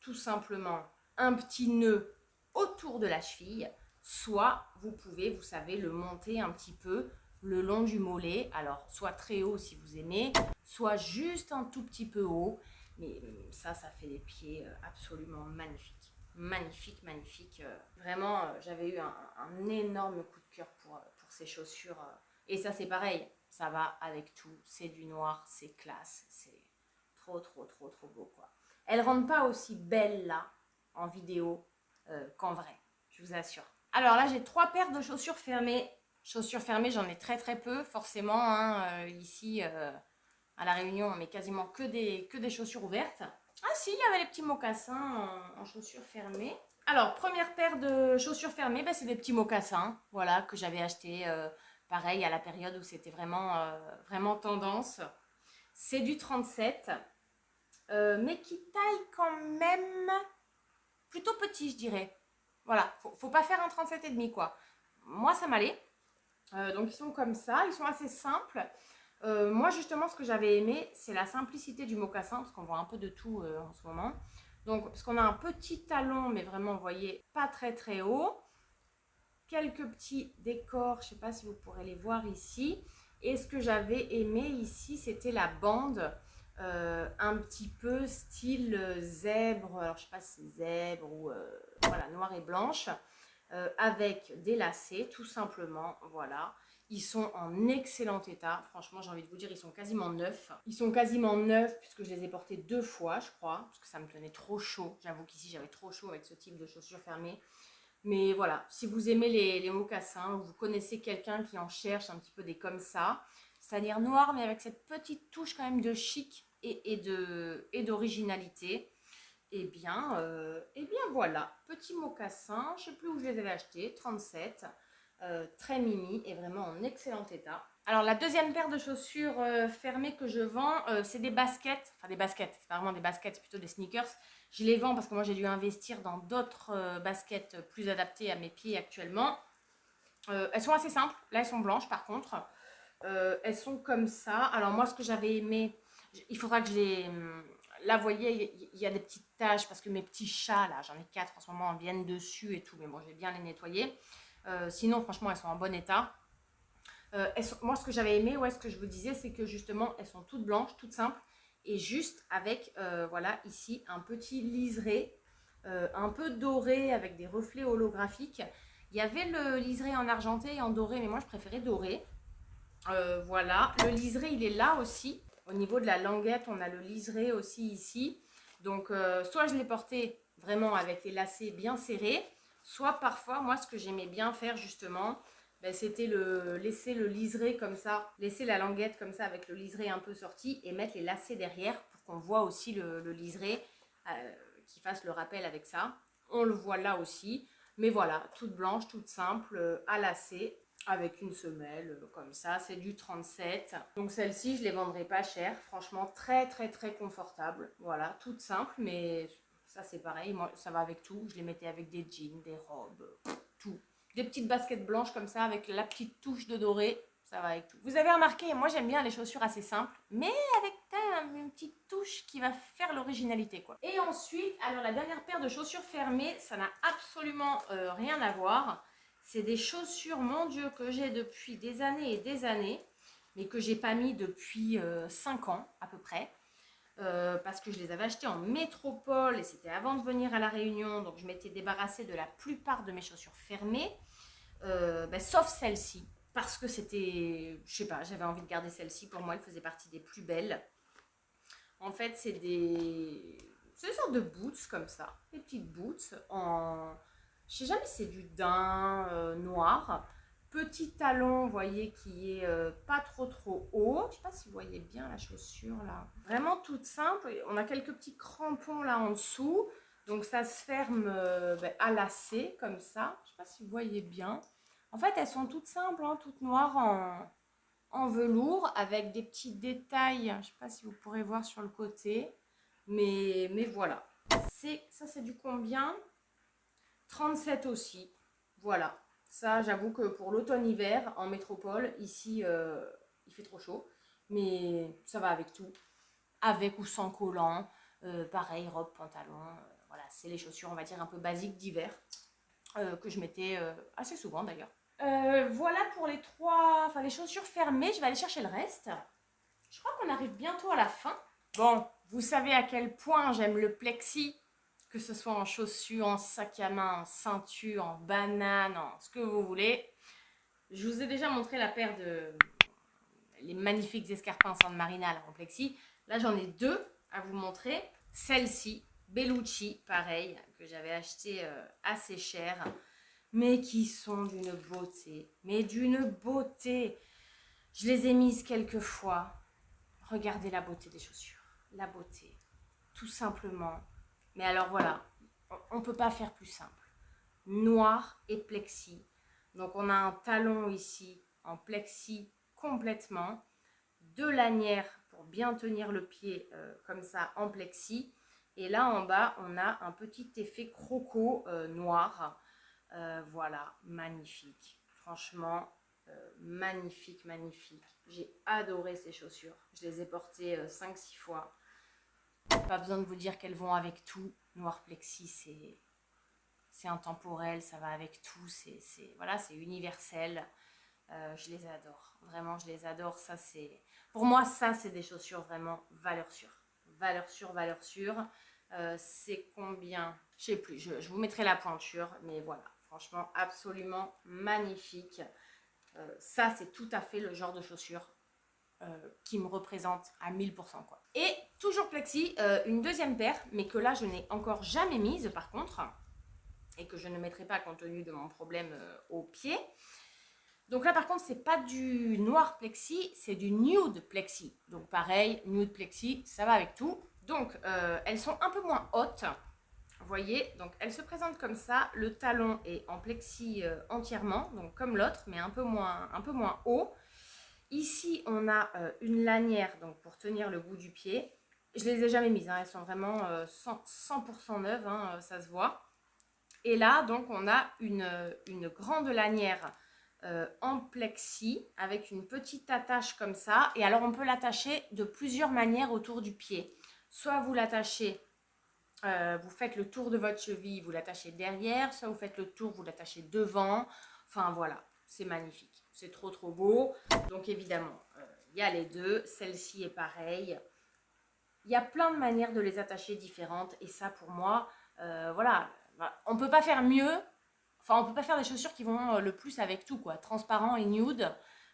[SPEAKER 1] tout simplement un petit nœud autour de la cheville, soit vous pouvez, vous savez, le monter un petit peu le long du mollet. Alors, soit très haut si vous aimez, soit juste un tout petit peu haut. Mais ça fait des pieds absolument magnifiques. Magnifique. Vraiment, j'avais eu un énorme coup de cœur pour ces chaussures. Et ça, c'est pareil. Ça va avec tout. C'est du noir, c'est classe. C'est trop beau, quoi. Elles ne rendent pas aussi belles, là, en vidéo, qu'en vrai. Je vous assure. Alors là, j'ai 3 paires de chaussures fermées. Chaussures fermées, j'en ai très peu, forcément. Hein, ici... à la Réunion, on met quasiment que des chaussures ouvertes. Ah si, il y avait les petits mocassins en chaussures fermées. Alors, première paire de chaussures fermées, ben, c'est des petits mocassins, voilà, que j'avais acheté, pareil, à la période où c'était vraiment tendance. C'est du 37, mais qui taille quand même plutôt petit, je dirais. Voilà, faut pas faire un 37,5 quoi. Moi, ça m'allait. Donc, ils sont comme ça, ils sont assez simples. Moi justement ce que j'avais aimé c'est la simplicité du mocassin parce qu'on voit un peu de tout en ce moment. Donc parce qu'on a un petit talon mais vraiment vous voyez pas très haut. Quelques petits décors, je sais pas si vous pourrez les voir ici. Et ce que j'avais aimé ici c'était la bande un petit peu style zèbre. Alors je sais pas si c'est zèbre ou voilà noir et blanche. Avec des lacets tout simplement, voilà. Ils sont en excellent état. Franchement, j'ai envie de vous dire, ils sont quasiment neufs. Ils sont quasiment neufs puisque je les ai portés 2 fois, je crois. Parce que ça me tenait trop chaud. J'avoue qu'ici, j'avais trop chaud avec ce type de chaussures fermées. Mais voilà, si vous aimez les mocassins ou vous connaissez quelqu'un qui en cherche un petit peu des comme ça, c'est-à-dire noir mais avec cette petite touche quand même de chic et d'originalité, eh bien voilà, petit mocassin. Je ne sais plus où je les avais achetés, 37. Très mimi et vraiment en excellent état. Alors la deuxième paire de chaussures fermées que je vends, c'est des baskets. Enfin des baskets, c'est pas vraiment des baskets, c'est plutôt des sneakers. Je les vends parce que moi j'ai dû investir dans d'autres baskets plus adaptées à mes pieds actuellement. Elles sont assez simples, là elles sont blanches par contre. Elles sont comme ça. Alors moi ce que j'avais aimé, il faudra que je les... Là vous voyez, il y a des petites taches parce que mes petits chats, là j'en ai 4 en ce moment, viennent dessus et tout. Mais bon, je vais bien les nettoyer. Sinon, franchement, elles sont en bon état. Moi, ce que j'avais aimé, ce que je vous disais, c'est que justement, elles sont toutes blanches, toutes simples. Et juste avec, voilà, ici, un petit liseré, un peu doré avec des reflets holographiques. Il y avait le liseré en argenté et en doré, mais moi, je préférais doré. Voilà, le liseré, il est là aussi. Au niveau de la languette, on a le liseré aussi ici. Donc, soit je l'ai porté vraiment avec les lacets bien serrés, Soit parfois, moi, ce que j'aimais bien faire justement, ben, c'était laisser le liseré comme ça, laisser la languette comme ça avec le liseré un peu sorti et mettre les lacets derrière pour qu'on voit aussi le liseré, qui fasse le rappel avec ça. On le voit là aussi. Mais voilà, toute blanche, toute simple, à lacets, avec une semelle comme ça. C'est du 37. Donc celle-ci, je ne les vendrai pas cher. Franchement, très très très confortable. Voilà, toute simple, mais ça c'est pareil. Moi, ça va avec tout. Je les mettais avec des jeans, des robes, tout. Des petites baskets blanches comme ça, avec la petite touche de doré. Ça va avec tout. Vous avez remarqué, moi j'aime bien les chaussures assez simples, mais avec une petite touche qui va faire l'originalité, quoi. Et ensuite, alors la dernière paire de chaussures fermées, ça n'a absolument rien à voir. C'est des chaussures, mon Dieu, que j'ai depuis des années et des années, mais que j'ai pas mis depuis 5 ans à peu près. Parce que je les avais achetées en métropole et c'était avant de venir à La Réunion, donc je m'étais débarrassée de la plupart de mes chaussures fermées, sauf celle-ci. Parce que c'était, je sais pas, j'avais envie de garder celle-ci. Pour moi, elle faisait partie des plus belles. En fait, c'est des sortes de boots comme ça. Des petites boots en... Je sais jamais si c'est du daim noir. Petit talon, vous voyez, qui est pas trop haut. Je sais pas si vous voyez bien la chaussure là. Vraiment toute simple. On a quelques petits crampons là en dessous. Donc ça se ferme à lacet comme ça. Je sais pas si vous voyez bien. En fait, elles sont toutes simples, hein, toutes noires en velours avec des petits détails. Je ne sais pas si vous pourrez voir sur le côté. Mais voilà. Ça, c'est du combien? 37 aussi. Voilà. Ça, j'avoue que pour l'automne-hiver, en métropole, ici, il fait trop chaud. Mais ça va avec tout. Avec ou sans collant. Pareil, robe, pantalon. Voilà, c'est les chaussures, on va dire, un peu basiques d'hiver. Que je mettais assez souvent d'ailleurs. Voilà pour les chaussures fermées. Je vais aller chercher le reste. Je crois qu'on arrive bientôt à la fin. Bon, vous savez à quel point j'aime le plexi, que ce soit en chaussures, en sac à main, en ceinture, en banane, en ce que vous voulez. Je vous ai déjà montré la paire de les magnifiques escarpins San Marina en plexi. Là, j'en ai deux à vous montrer. Celle-ci, Bellucci, pareil, que j'avais acheté assez cher, mais qui sont d'une beauté. Mais d'une beauté. Je les ai mises quelques fois. Regardez la beauté des chaussures. La beauté. Tout simplement. Mais alors voilà, on ne peut pas faire plus simple. Noir et plexi. Donc on a un talon ici en plexi complètement. Deux lanières pour bien tenir le pied comme ça en plexi. Et là en bas, on a un petit effet croco noir. Voilà, magnifique. Franchement, magnifique, magnifique. J'ai adoré ces chaussures. Je les ai portées 5-6 fois. Pas besoin de vous dire qu'elles vont avec tout. Noir plexi, c'est intemporel, ça va avec tout. Voilà, c'est universel. Je les adore. Vraiment, je les adore. Ça, pour moi, ça, c'est des chaussures vraiment valeur sûre. Valeur sûre, valeur sûre. C'est combien? Je sais plus. Je vous mettrai la pointure. Mais voilà, franchement, absolument magnifique. Ça, c'est tout à fait le genre de chaussures qui me représente à 1000%, quoi. Et toujours plexi, une deuxième paire, mais que là, je n'ai encore jamais mise, par contre, et que je ne mettrai pas compte tenu de mon problème au pied. Donc là, par contre, c'est pas du noir plexi, c'est du nude plexi. Donc pareil, nude plexi, ça va avec tout. Donc, elles sont un peu moins hautes. Vous voyez, donc elle se présente comme ça. Le talon est en plexi entièrement, donc comme l'autre, mais un peu moins haut. Ici, on a une lanière donc pour tenir le bout du pied. Je les ai jamais mises, hein, elles sont vraiment 100% neuves, hein, ça se voit. Et là, donc, on a une grande lanière en plexi avec une petite attache comme ça. Et alors, on peut l'attacher de plusieurs manières autour du pied. Soit vous l'attachez, vous faites le tour de votre cheville, vous l'attachez derrière. Soit vous faites le tour, vous l'attachez devant. Enfin, voilà, c'est magnifique. C'est trop beau. Donc évidemment, il y a les deux. Celle-ci est pareille. Il y a plein de manières de les attacher différentes. Et ça, pour moi, voilà. On ne peut pas faire mieux. Enfin, on ne peut pas faire des chaussures qui vont le plus avec tout, quoi. Transparent et nude.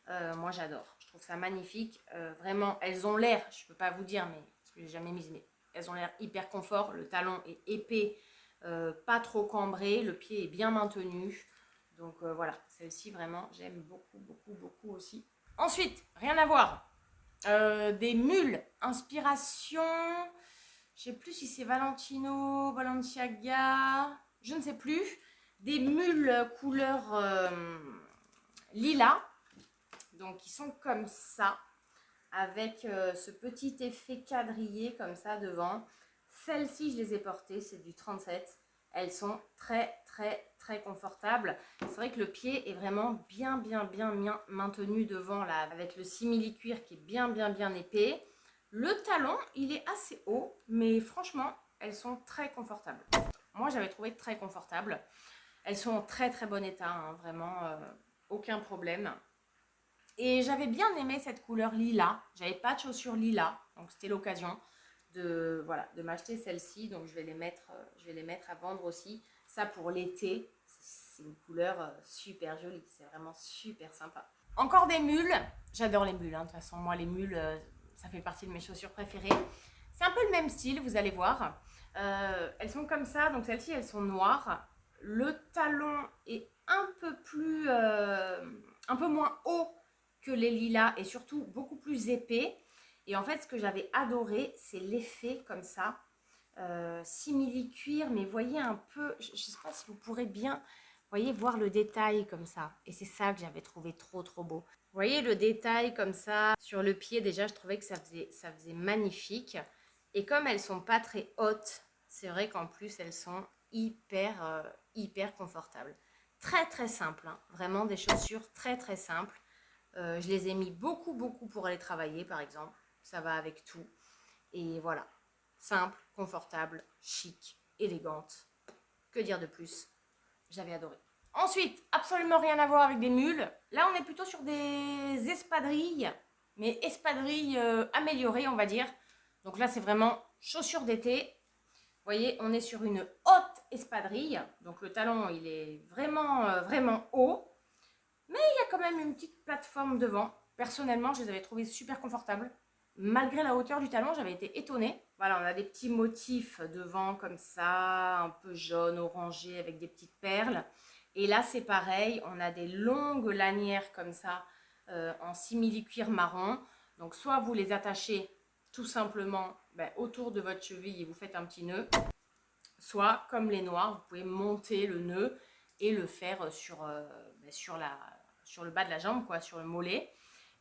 [SPEAKER 1] Moi, j'adore. Je trouve ça magnifique. Vraiment, elles ont l'air, je ne peux pas vous dire, mais parce que je n'ai jamais mis, mais elles ont l'air hyper confort. Le talon est épais. pas trop cambré, le pied est bien maintenu. Donc voilà, celle-ci vraiment, j'aime beaucoup, beaucoup, beaucoup aussi. Ensuite, rien à voir, des mules, inspiration, je sais plus si c'est Valentino, Balenciaga, je ne sais plus. Des mules couleur lilas, donc ils sont comme ça, avec ce petit effet quadrillé comme ça devant. Celles-ci, je les ai portées, c'est du 37. Elles sont très, très, très confortables. C'est vrai que le pied est vraiment bien maintenu devant, là, avec le simili-cuir qui est bien épais. Le talon, il est assez haut, mais franchement, elles sont très confortables. Moi, j'avais trouvé très confortables. Elles sont en très, très bon état, hein, vraiment, aucun problème. Et j'avais bien aimé cette couleur lilas. J'avais pas de chaussures lilas, donc c'était l'occasion de, voilà, de m'acheter celle-ci. Donc je vais les mettre à vendre aussi. Ça pour l'été, c'est une couleur super jolie. C'est vraiment super sympa. Encore des mules. J'adore les mules, hein. De toute façon, moi les mules, ça fait partie de mes chaussures préférées. C'est un peu le même style, vous allez voir. Elles sont comme ça, donc celles-ci, elles sont noires. Le talon est un peu moins haut que les lilas et surtout beaucoup plus épais. Et en fait, ce que j'avais adoré, c'est l'effet comme ça, simili-cuir, mais voyez un peu, je ne sais pas si vous pourrez bien, voyez, voir le détail comme ça. Et c'est ça que j'avais trouvé trop beau. Vous voyez le détail comme ça sur le pied, déjà, je trouvais que ça faisait magnifique. Et comme elles sont pas très hautes, c'est vrai qu'en plus, elles sont hyper confortables. Très simple, hein. Vraiment des chaussures très simples. Je les ai mis beaucoup pour aller travailler, par exemple. Ça va avec tout. Et voilà. Simple, confortable, chic, élégante. Que dire de plus? J'avais adoré. Ensuite, absolument rien à voir avec des mules. Là, on est plutôt sur des espadrilles. Mais espadrilles améliorées, on va dire. Donc là, c'est vraiment chaussures d'été. Vous voyez, on est sur une haute espadrille. Donc le talon, il est vraiment haut. Mais il y a quand même une petite plateforme devant. Personnellement, je les avais trouvées super confortables. Malgré la hauteur du talon, j'avais été étonnée. Voilà, on a des petits motifs devant comme ça, un peu jaune, orangé, avec des petites perles. Et là, c'est pareil, on a des longues lanières comme ça, en simili-cuir marron. Donc, soit vous les attachez tout simplement autour de votre cheville et vous faites un petit nœud. Soit, comme les noirs, vous pouvez monter le nœud et le faire sur le bas de la jambe, quoi, sur le mollet.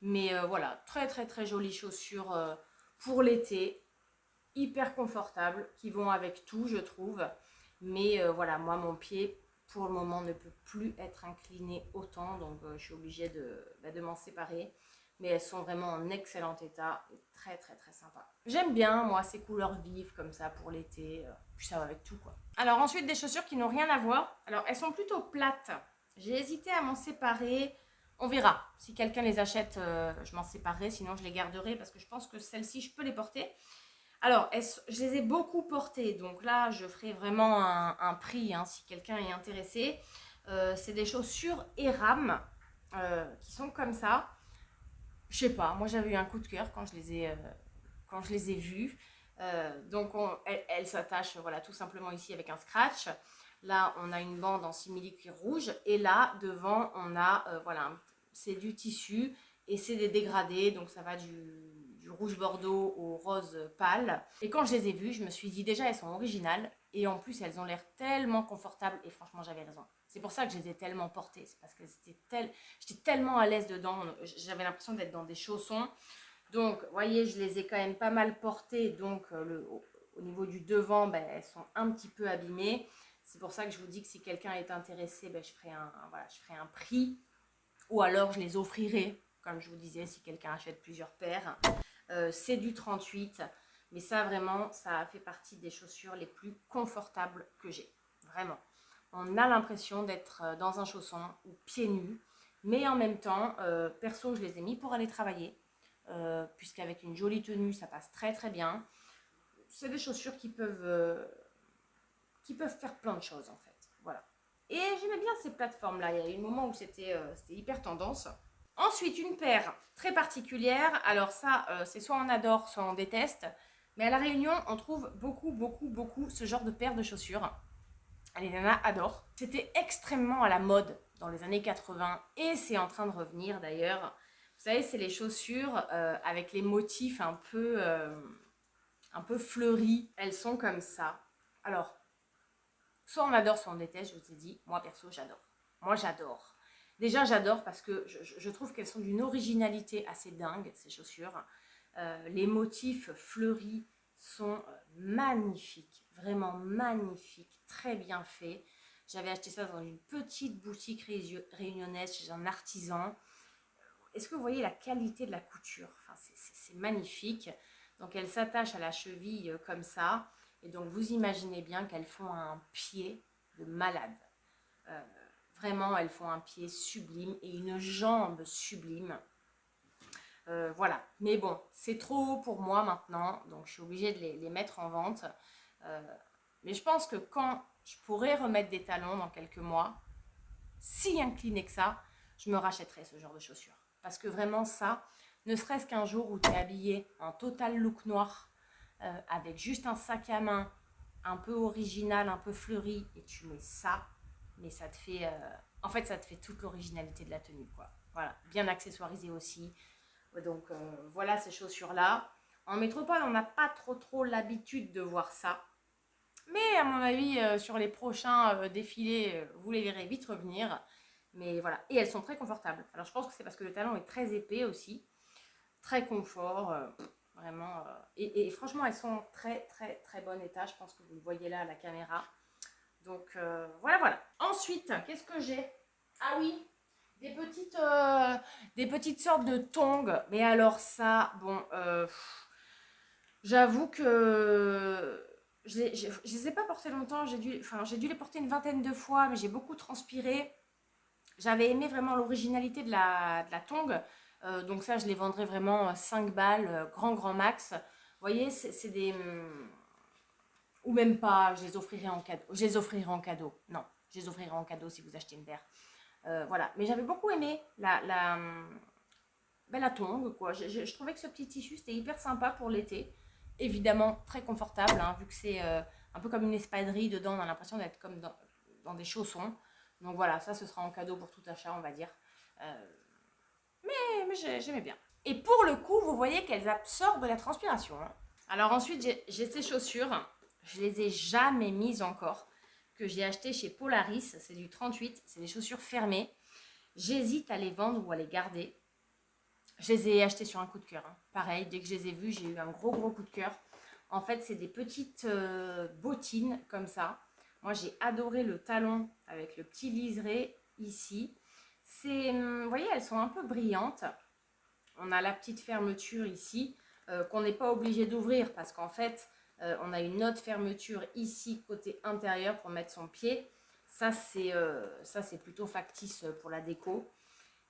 [SPEAKER 1] Mais voilà, très jolies chaussures pour l'été, hyper confortables, qui vont avec tout, je trouve. Mais voilà, moi, mon pied, pour le moment, ne peut plus être incliné autant, donc je suis obligée de m'en séparer. Mais elles sont vraiment en excellent état et très sympa. J'aime bien, moi, ces couleurs vives comme ça pour l'été. Puis ça va avec tout, quoi. Alors ensuite, des chaussures qui n'ont rien à voir. Alors, elles sont plutôt plates. J'ai hésité à m'en séparer. On verra. Si quelqu'un les achète, je m'en séparerai. Sinon, je les garderai parce que je pense que celles-ci, je peux les porter. Alors, je les ai beaucoup portées. Donc là, je ferai vraiment un prix hein, si quelqu'un est intéressé. C'est des chaussures Eram qui sont comme ça. Je sais pas, moi j'avais eu un coup de cœur quand je les ai vues. Donc elles s'attachent voilà, tout simplement ici avec un scratch. Là on a une bande en simili-cuir rouge et là devant on a voilà, c'est du tissu et c'est des dégradés, donc ça va du rouge bordeaux au rose pâle. Et quand je les ai vues, je me suis dit déjà elles sont originales et en plus elles ont l'air tellement confortables et franchement j'avais raison. C'est pour ça que je les ai tellement portées, c'est parce que j'étais tellement à l'aise dedans, j'avais l'impression d'être dans des chaussons. Donc, vous voyez, je les ai quand même pas mal portées, donc au niveau du devant, elles sont un petit peu abîmées. C'est pour ça que je vous dis que si quelqu'un est intéressé, je ferai un prix, ou alors je les offrirai, comme je vous disais, si quelqu'un achète plusieurs paires. C'est du 38, mais ça vraiment, ça fait partie des chaussures les plus confortables que j'ai, vraiment. On a l'impression d'être dans un chausson ou pieds nus, mais en même temps, perso, je les ai mis pour aller travailler, puisqu'avec une jolie tenue, ça passe très bien. C'est des chaussures qui peuvent faire plein de choses, en fait. Voilà. Et j'aimais bien ces plateformes-là. Il y a eu un moment où c'était hyper tendance. Ensuite, une paire très particulière. Alors ça, c'est soit on adore, soit on déteste. Mais à La Réunion, on trouve beaucoup ce genre de paire de chaussures. Les nanas adorent. C'était extrêmement à la mode dans les années 80 et c'est en train de revenir d'ailleurs. Vous savez, c'est les chaussures avec les motifs un peu fleuris. Elles sont comme ça. Alors, soit on adore, soit on déteste, je vous ai dit. Moi, perso, j'adore. Moi, j'adore. Déjà, j'adore parce que je trouve qu'elles sont d'une originalité assez dingue, ces chaussures. Les motifs fleuris sont magnifiques, vraiment magnifiques, très bien faits. J'avais acheté ça dans une petite boutique réunionnaise chez un artisan. Est-ce que vous voyez la qualité de la couture? Enfin, c'est magnifique. Donc, elles s'attachent à la cheville comme ça. Et donc, vous imaginez bien qu'elles font un pied de malade. Euh, Vraiment, elles font un pied sublime et une jambe sublime. Voilà. Mais bon, c'est trop haut pour moi maintenant. Donc, je suis obligée de les mettre en vente. Mais je pense que quand je pourrais remettre des talons dans quelques mois, si incliné que ça, je me rachèterai ce genre de chaussures. Parce que vraiment ça, ne serait-ce qu'un jour où tu es habillé en total look noir, avec juste un sac à main, un peu original, un peu fleuri, et tu mets ça, mais ça te fait... en fait, ça te fait toute l'originalité de la tenue, quoi. Voilà, bien accessoirisé aussi. Donc, voilà ces chaussures-là. En métropole, on n'a pas trop l'habitude de voir ça. Mais à mon avis, sur les prochains défilés, vous les verrez vite revenir. Mais voilà, et elles sont très confortables. Alors je pense que c'est parce que le talon est très épais aussi. Très confort, vraiment. Et franchement, elles sont très bon état. Je pense que vous le voyez là à la caméra. Donc voilà. Ensuite, qu'est-ce que j'ai? Ah oui, des petites sortes de tongs. Mais alors ça, bon, j'avoue que je les ai pas portés longtemps. J'ai dû les porter une vingtaine de fois, mais j'ai beaucoup transpiré. J'avais aimé vraiment l'originalité de la tongue. Donc ça, je les vendrais vraiment 5 balles, grand max. Vous voyez, c'est des... ou même pas, je les offrirai en cadeau. Je les offrirai en cadeau. Non, je les offrirai en cadeau si vous achetez une paire. Voilà, mais j'avais beaucoup aimé la tongue, quoi. Je trouvais que ce petit tissu, c'était hyper sympa pour l'été. Évidemment, très confortable, hein, vu que c'est un peu comme une espadrille dedans. On a l'impression d'être comme dans des chaussons. Donc voilà, ça, ce sera en cadeau pour tout achat, on va dire. Mais j'aimais bien. Et pour le coup, vous voyez qu'elles absorbent la transpiration, hein. Alors ensuite, j'ai ces chaussures. Je les ai jamais mises encore. Que j'ai acheté chez Polaris. C'est du 38. C'est des chaussures fermées. J'hésite à les vendre ou à les garder. Je les ai achetées sur un coup de cœur, hein. Pareil, dès que je les ai vues, j'ai eu un gros coup de cœur. En fait, c'est des petites bottines comme ça. Moi, j'ai adoré le talon avec le petit liseré ici. Vous voyez, elles sont un peu brillantes. On a la petite fermeture ici qu'on n'est pas obligé d'ouvrir parce qu'en fait, on a une autre fermeture ici côté intérieur pour mettre son pied. Ça, c'est plutôt factice pour la déco.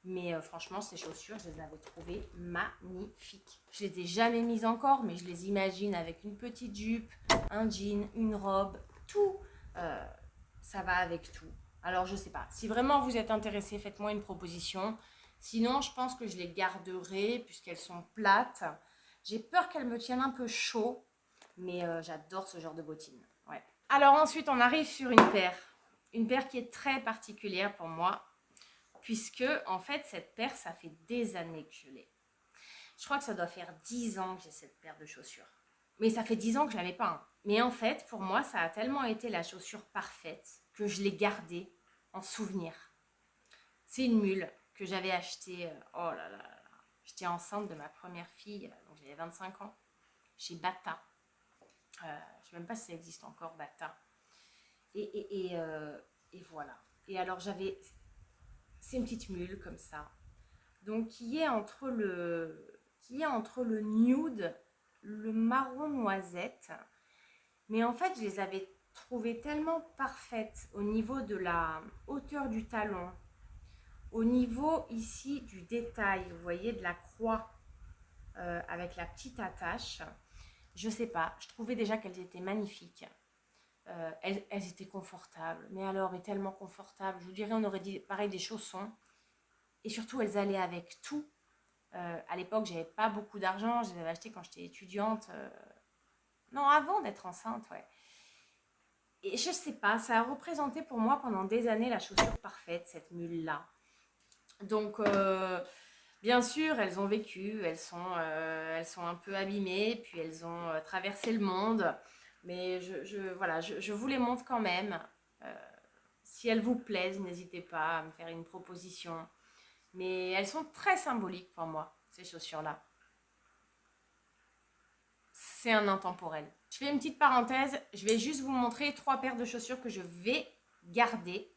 [SPEAKER 1] Mais franchement, ces chaussures, je les avais trouvées magnifiques. Je les ai jamais mises encore, mais je les imagine avec une petite jupe, un jean, une robe, tout. Ça va avec tout. Alors, je sais pas. Si vraiment vous êtes intéressé, faites-moi une proposition. Sinon, je pense que je les garderai puisqu'elles sont plates. J'ai peur qu'elles me tiennent un peu chaud, mais j'adore ce genre de bottines. Ouais. Alors ensuite, on arrive sur une paire. Une paire qui est très particulière pour moi. Puisque, en fait, cette paire, ça fait des années que je l'ai. Je crois que ça doit faire 10 ans que j'ai cette paire de chaussures. Mais ça fait 10 ans que je l'avais pas, hein. Mais en fait, pour moi, ça a tellement été la chaussure parfaite que je l'ai gardée en souvenir. C'est une mule que j'avais achetée, oh là là là. J'étais enceinte de ma première fille, donc j'avais 25 ans, chez Bata. Je ne sais même pas si ça existe encore, Bata. Et voilà. Et alors, c'est une petite mule comme ça. Donc qui est entre le nude, le marron noisette. Mais en fait, je les avais trouvées tellement parfaites au niveau de la hauteur du talon, au niveau ici du détail, vous voyez, de la croix avec la petite attache. Je sais pas, je trouvais déjà qu'elles étaient magnifiques. Elles étaient confortables, mais alors, mais tellement confortables. Je vous dirais, on aurait dit pareil des chaussons. Et surtout, elles allaient avec tout. À l'époque, j'avais pas beaucoup d'argent. Je les avais achetées quand j'étais étudiante. Non, avant d'être enceinte, ouais. Et je sais pas, ça a représenté pour moi pendant des années la chaussure parfaite, cette mule-là. Donc, bien sûr, elles ont vécu, elles sont un peu abîmées, puis elles ont traversé le monde. Mais voilà, je vous les montre quand même. Euh, Si elles vous plaisent, n'hésitez pas à me faire une proposition. Mais elles sont très symboliques pour moi, ces chaussures-là. C'est un intemporel. Je fais une petite parenthèse. Je vais juste vous montrer 3 paires de chaussures que je vais garder.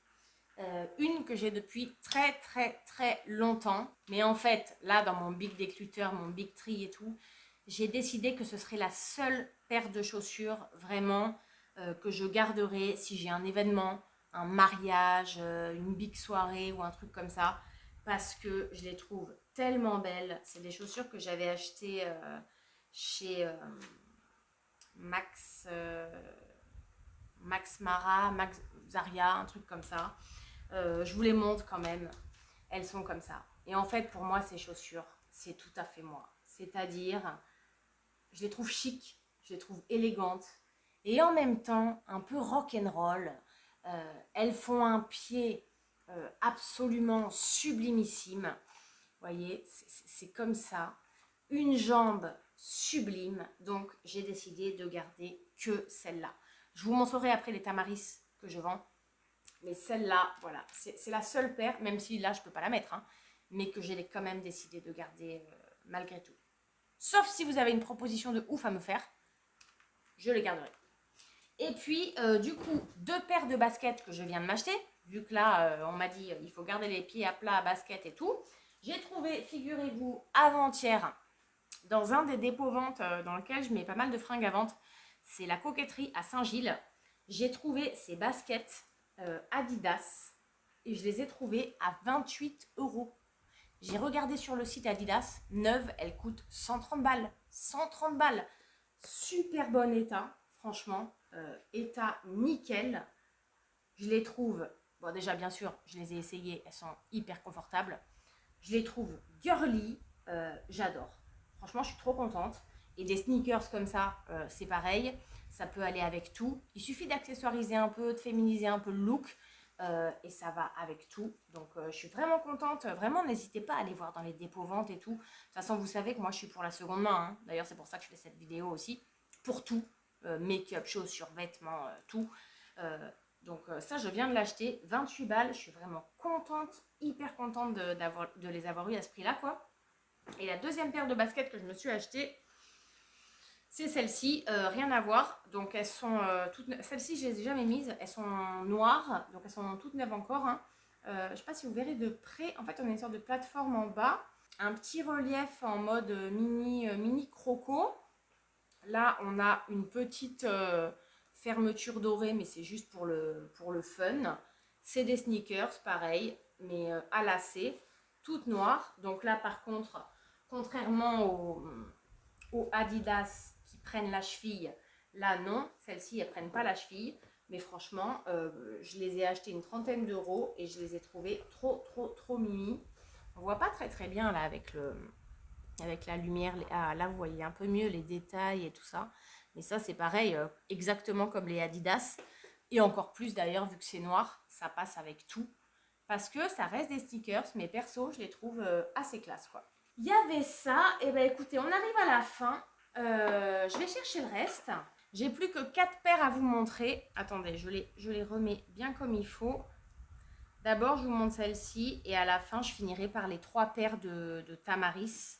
[SPEAKER 1] Une que j'ai depuis très très très longtemps. Mais en fait, là, dans mon big décluteur, mon big tri et tout, j'ai décidé que ce serait la seule paire de chaussures vraiment que je garderai si j'ai un événement, un mariage, une big soirée ou un truc comme ça. Parce que je les trouve tellement belles. C'est des chaussures que j'avais achetées chez Max, Max Mara, Max Zaria, un truc comme ça. Je vous les montre quand même. Elles sont comme ça. Et en fait, pour moi, ces chaussures, c'est tout à fait moi. C'est-à-dire, je les trouve chic, je les trouve élégantes. Et en même temps, un peu rock'n'roll. Elles font un pied absolument sublimissime. Vous voyez, c'est comme ça. Une jambe sublime. Donc, j'ai décidé de garder que celle-là. Je vous montrerai après les Tamaris que je vends. Mais celle-là, voilà, c'est la seule paire, même si là, je ne peux pas la mettre, hein, mais que j'ai quand même décidé de garder malgré tout. Sauf si vous avez une proposition de ouf à me faire, je les garderai. Et puis, du coup, 2 paires de baskets que je viens de m'acheter, vu que là, on m'a dit il faut garder les pieds à plat à basket et tout. J'ai trouvé, figurez-vous, avant-hier, dans un des dépôts-ventes dans lequel je mets pas mal de fringues à vente, c'est la Coquetterie à Saint-Gilles. J'ai trouvé ces baskets Adidas et je les ai trouvées à 28 €. J'ai regardé sur le site Adidas, neuve, elle coûte 130 balles. 130 balles. Super bon état, franchement. État nickel. Je les trouve, bon déjà bien sûr, je les ai essayées, elles sont hyper confortables. Je les trouve girly, j'adore. Franchement, je suis trop contente. Et des sneakers comme ça, c'est pareil. Ça peut aller avec tout. Il suffit d'accessoiriser un peu, de féminiser un peu le look. Et ça va avec tout. Donc, je suis vraiment contente. Vraiment, n'hésitez pas à aller voir dans les dépôts ventes et tout. De toute façon, vous savez que moi, je suis pour la seconde main, hein. D'ailleurs, c'est pour ça que je fais cette vidéo aussi. Pour tout. Make-up, chaussures, vêtements, tout. Donc ça, je viens de l'acheter, 28 balles. Je suis vraiment contente, hyper contente de les avoir eu à ce prix-là, quoi. Et la deuxième paire de baskets que je me suis achetée, c'est celle-ci, rien à voir. Donc elles sont toutes neuves. Celles-ci, je les ai jamais mises. Elles sont noires, donc elles sont toutes neuves encore, hein. Je ne sais pas si vous verrez de près. En fait, on a une sorte de plateforme en bas. Un petit relief en mode mini croco. Là, on a une petite fermeture dorée, mais c'est juste pour le fun. C'est des sneakers, pareil, mais à lacets, toutes noires. Donc là, par contre, contrairement aux Adidas qui prennent la cheville, là, non. Celles-ci, elles ne prennent pas la cheville. Mais franchement, je les ai achetées une trentaine d'euros et je les ai trouvées trop, trop, trop mimi. On voit pas très, très bien là avec la lumière. Ah, là, vous voyez un peu mieux les détails et tout ça. Mais ça, c'est pareil, exactement comme les Adidas. Et encore plus d'ailleurs, vu que c'est noir, ça passe avec tout. Parce que ça reste des stickers, mais perso, je les trouve assez classe, quoi. Il y avait ça. Et ben écoutez, on arrive à la fin. Je vais chercher le reste. J'ai plus que 4 paires à vous montrer. Attendez, je les remets bien comme il faut. D'abord, je vous montre celle-ci. Et à la fin, je finirai par les 3 paires de Tamaris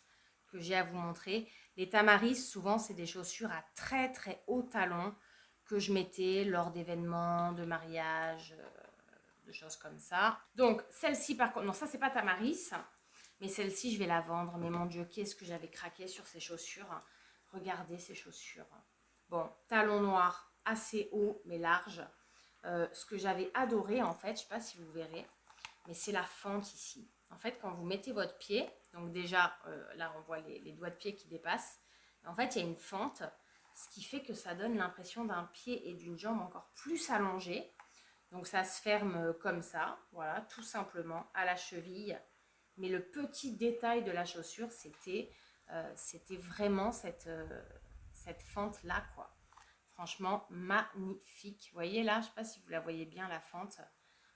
[SPEAKER 1] que j'ai à vous montrer. Les Tamaris, souvent, c'est des chaussures à très très haut talon que je mettais lors d'événements, de mariages, de choses comme ça. Donc, celle-ci, par contre, non, ça, c'est pas Tamaris, mais celle-ci, je vais la vendre. Mais mon Dieu, qu'est-ce que j'avais craqué sur ces chaussures. Regardez ces chaussures. Bon, talon noir assez haut, mais large. Ce que j'avais adoré, en fait, je ne sais pas si vous verrez, mais c'est la fente ici. En fait, quand vous mettez votre pied, donc déjà, là, on voit les doigts de pied qui dépassent. En fait, il y a une fente, ce qui fait que ça donne l'impression d'un pied et d'une jambe encore plus allongée. Donc, ça se ferme comme ça, voilà, tout simplement, à la cheville. Mais le petit détail de la chaussure, c'était vraiment cette fente-là, quoi. Franchement, magnifique. Vous voyez là, je ne sais pas si vous la voyez bien, la fente.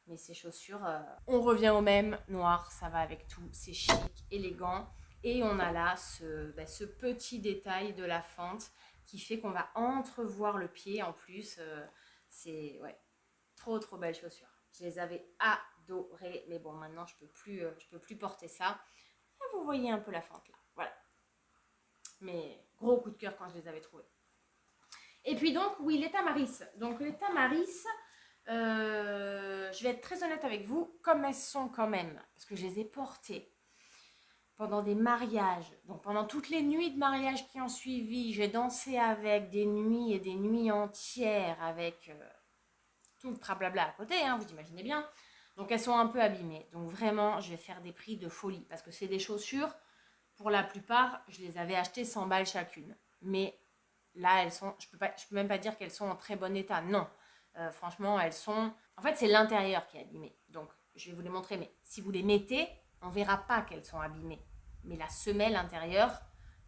[SPEAKER 1] Mais ces chaussures, on revient au même. Noir, ça va avec tout. C'est chic, élégant. Et on a là ce petit détail de la fente qui fait qu'on va entrevoir le pied. En plus, c'est trop, trop belles chaussures. Je les avais adorées. Mais bon, maintenant, je peux plus porter ça. Et vous voyez un peu la fente là. Voilà. Mais gros coup de cœur quand je les avais trouvées. Et puis donc, oui, les Tamaris. Donc les Tamaris, je vais être très honnête avec vous, comme elles sont quand même, parce que je les ai portées pendant des mariages. Donc pendant toutes les nuits de mariage qui ont suivi, j'ai dansé avec des nuits et des nuits entières avec tout le trablabla à côté, hein, vous imaginez bien. Donc elles sont un peu abîmées. Donc vraiment, je vais faire des prix de folie, parce que c'est des chaussures, pour la plupart, je les avais achetées 100 balles chacune. Mais là, elles sont, je peux même pas dire qu'elles sont en très bon état. Non, franchement, elles sont... En fait, c'est l'intérieur qui est abîmé. Donc, je vais vous les montrer. Mais si vous les mettez, on verra pas qu'elles sont abîmées. Mais la semelle intérieure,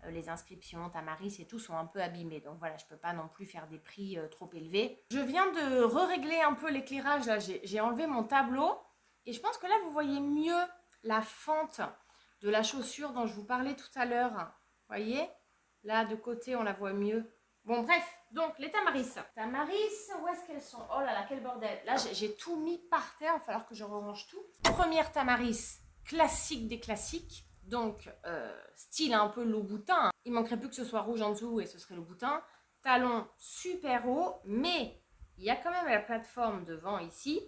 [SPEAKER 1] les inscriptions, Tamaris et tout sont un peu abîmées. Donc voilà, je peux pas non plus faire des prix trop élevés. Je viens de régler un peu l'éclairage. Là, j'ai enlevé mon tableau. Et je pense que là, vous voyez mieux la fente de la chaussure dont je vous parlais tout à l'heure. Vous voyez? Là, de côté, on la voit mieux. Bon, bref, donc les Tamaris. Tamaris, où est-ce qu'elles sont? Oh là là, quel bordel. Là, j'ai tout mis par terre. Il va falloir que je range tout. Première Tamaris, classique des classiques. Donc, style un peu Louboutin. Il manquerait plus que ce soit rouge en dessous et ce serait Louboutin. Talon super haut, mais il y a quand même la plateforme devant ici.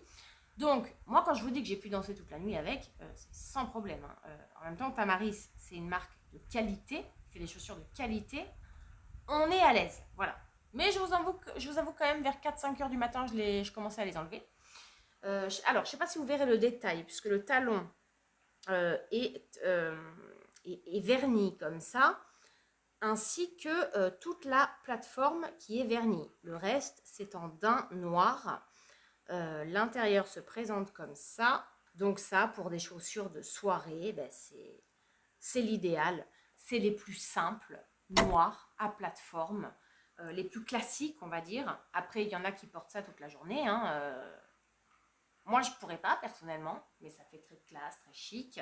[SPEAKER 1] Donc, moi, quand je vous dis que j'ai pu danser toute la nuit avec, c'est sans problème. Hein. En même temps, Tamaris, c'est une marque de qualité. Il fait des chaussures de qualité. On est à l'aise, voilà. Mais je vous avoue quand même, vers 4-5 heures du matin, je commençais à les enlever. Alors, je ne sais pas si vous verrez le détail, puisque le talon est verni comme ça, ainsi que toute la plateforme qui est vernie. Le reste, c'est en daim noir. L'intérieur se présente comme ça. Donc ça, pour des chaussures de soirée, ben c'est l'idéal. C'est les plus simples, noirs, à plateforme, les plus classiques, on va dire. Après, il y en a qui portent ça toute la journée. Hein. Moi, je ne pourrais pas, personnellement, mais ça fait très classe, très chic.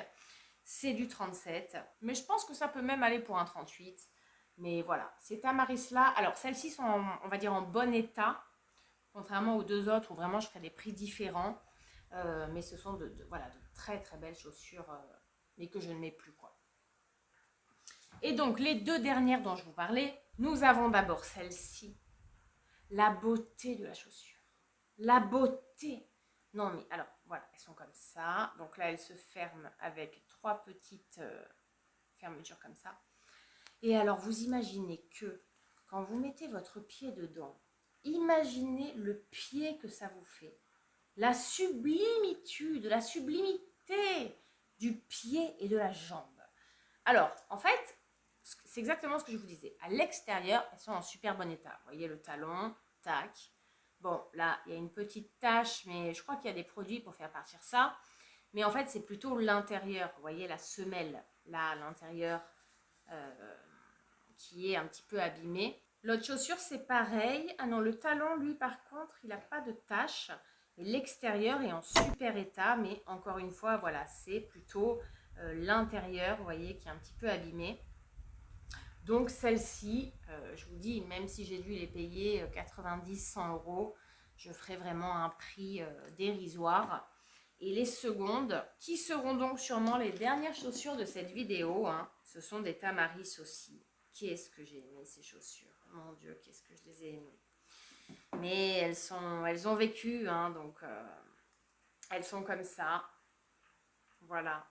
[SPEAKER 1] C'est du 37, mais je pense que ça peut même aller pour un 38. Mais voilà, ces Tamaris-là, alors celles-ci sont, on va dire, en bon état, contrairement aux deux autres où vraiment je ferai des prix différents. Mais ce sont voilà, de très très belles chaussures, mais que je ne mets plus, quoi. Et donc, les deux dernières dont je vous parlais, nous avons d'abord celle-ci. La beauté de la chaussure. La beauté. Non, mais alors, voilà, elles sont comme ça. Donc là, elles se ferment avec 3 petites fermetures comme ça. Et alors, vous imaginez que quand vous mettez votre pied dedans, imaginez le pied que ça vous fait. La sublimitude, la sublimité du pied et de la jambe. Alors, en fait, c'est exactement ce que je vous disais. À l'extérieur, elles sont en super bon état. Vous voyez le talon, tac. Bon, là, il y a une petite tache, mais je crois qu'il y a des produits pour faire partir ça. Mais en fait, c'est plutôt l'intérieur. Vous voyez la semelle, là, à l'intérieur, qui est un petit peu abîmée. L'autre chaussure, c'est pareil. Ah non, le talon, lui, par contre, il n'a pas de tache. Et l'extérieur est en super état, mais encore une fois, voilà, c'est plutôt l'intérieur, vous voyez, qui est un petit peu abîmé. Donc celle-ci, je vous dis, même si j'ai dû les payer 90-100 euros, je ferai vraiment un prix dérisoire. Et les secondes, qui seront donc sûrement les dernières chaussures de cette vidéo, hein, ce sont des Tamaris aussi. Qu'est-ce que j'ai aimé ces chaussures, mon Dieu, qu'est-ce que je les ai aimées. Mais elles ont vécu, hein, donc elles sont comme ça. Voilà.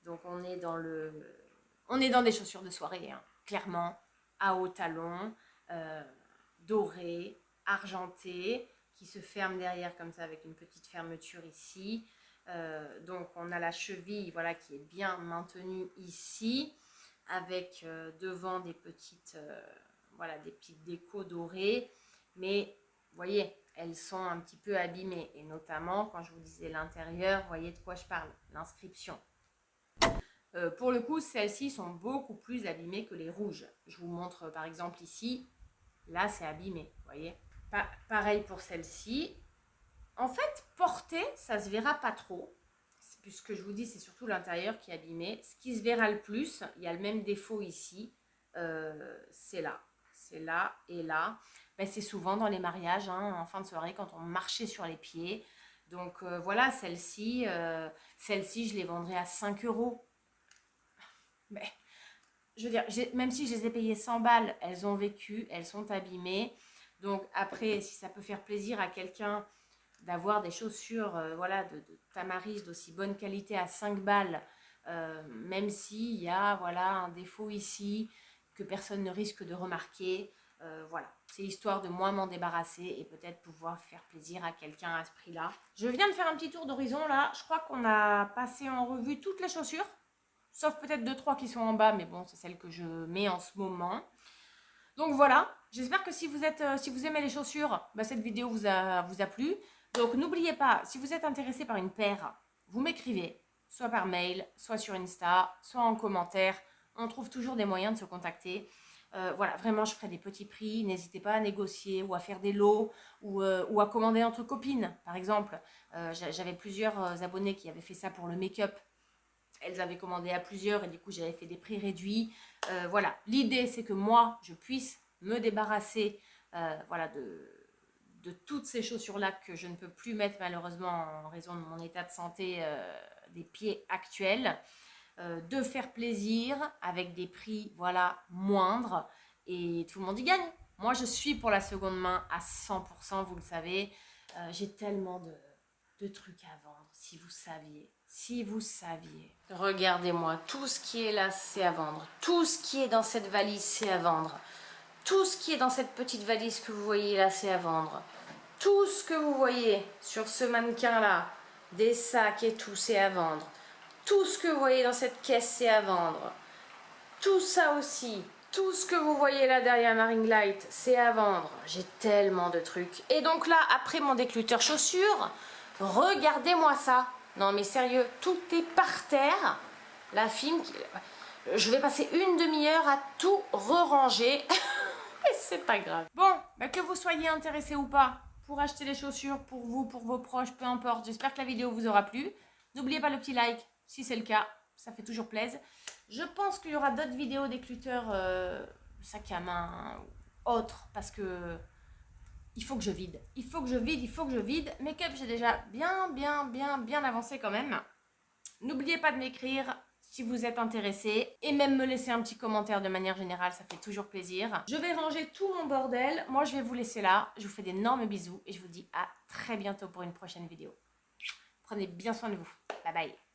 [SPEAKER 1] Donc on est dans des chaussures de soirée, hein, clairement, à haut talon, doré, argenté, qui se ferme derrière comme ça avec une petite fermeture ici. Donc on a la cheville, voilà, qui est bien maintenue ici, avec devant des petites, voilà, des petites décos dorées. Mais vous voyez, elles sont un petit peu abîmées. Et notamment, quand je vous disais l'intérieur, vous voyez de quoi je parle, l'inscription. Pour le coup, celles-ci sont beaucoup plus abîmées que les rouges. Je vous montre par exemple ici. Là, c'est abîmé, vous voyez. Pareil pour celle-ci. En fait, porter, ça se verra pas trop. Puisque je vous dis, c'est surtout l'intérieur qui est abîmé. Ce qui se verra le plus, il y a le même défaut ici, c'est là. C'est là et là. Ben, c'est souvent dans les mariages, hein, en fin de soirée, quand on marchait sur les pieds. Donc voilà, celle-ci, je les vendrais à 5 €. Mais, je veux dire, même si je les ai payées 100 balles, elles ont vécu, elles sont abîmées. Donc après, si ça peut faire plaisir à quelqu'un d'avoir des chaussures voilà, de Tamaris d'aussi bonne qualité à 5 balles, même s'il y a voilà, un défaut ici que personne ne risque de remarquer. Voilà, c'est histoire de moi m'en débarrasser et peut-être pouvoir faire plaisir à quelqu'un à ce prix-là. Je viens de faire un petit tour d'horizon là, je crois qu'on a passé en revue toutes les chaussures, sauf peut-être 2-3 qui sont en bas, mais bon, c'est celles que je mets en ce moment. Donc voilà, j'espère que si vous aimez les chaussures, bah, cette vidéo vous a plu. Donc n'oubliez pas, si vous êtes intéressé par une paire, vous m'écrivez, soit par mail, soit sur Insta, soit en commentaire. On trouve toujours des moyens de se contacter. Voilà, vraiment, je ferai des petits prix. N'hésitez pas à négocier ou à faire des lots ou à commander entre copines, par exemple. J'avais plusieurs abonnés qui avaient fait ça pour le make-up. Elles avaient commandé à plusieurs et du coup, j'avais fait des prix réduits. Voilà, l'idée, c'est que moi, je puisse me débarrasser voilà, de toutes ces chaussures-là que je ne peux plus mettre malheureusement en raison de mon état de santé des pieds actuels. De faire plaisir avec des prix voilà, moindres et tout le monde y gagne. Moi, je suis pour la seconde main à 100%, vous le savez. J'ai tellement de trucs à vendre, si vous saviez. Si vous saviez. Regardez-moi, tout ce qui est là, c'est à vendre. Tout ce qui est dans cette valise, c'est à vendre. Tout ce qui est dans cette petite valise que vous voyez là, c'est à vendre. Tout ce que vous voyez sur ce mannequin-là, des sacs et tout, c'est à vendre. Tout ce que vous voyez dans cette caisse, c'est à vendre. Tout ça aussi, tout ce que vous voyez là derrière ma ring light, c'est à vendre. J'ai tellement de trucs. Et donc là, après mon décluteur chaussures, regardez-moi ça. Non mais sérieux, tout est par terre. La film, je vais passer une demi-heure à tout re-ranger. Et c'est pas grave. Bon, bah que vous soyez intéressé ou pas pour acheter les chaussures pour vous, pour vos proches, peu importe. J'espère que la vidéo vous aura plu. N'oubliez pas le petit like si c'est le cas. Ça fait toujours plaisir. Je pense qu'il y aura d'autres vidéos d'écluteurs sac à main ou autres parce que il faut que je vide. Il faut que je vide. Make-up, j'ai déjà bien avancé quand même. N'oubliez pas de m'écrire si vous êtes intéressé et même me laisser un petit commentaire de manière générale, ça fait toujours plaisir. Je vais ranger tout mon bordel. Moi, je vais vous laisser là. Je vous fais d'énormes bisous et je vous dis à très bientôt pour une prochaine vidéo. Prenez bien soin de vous. Bye bye.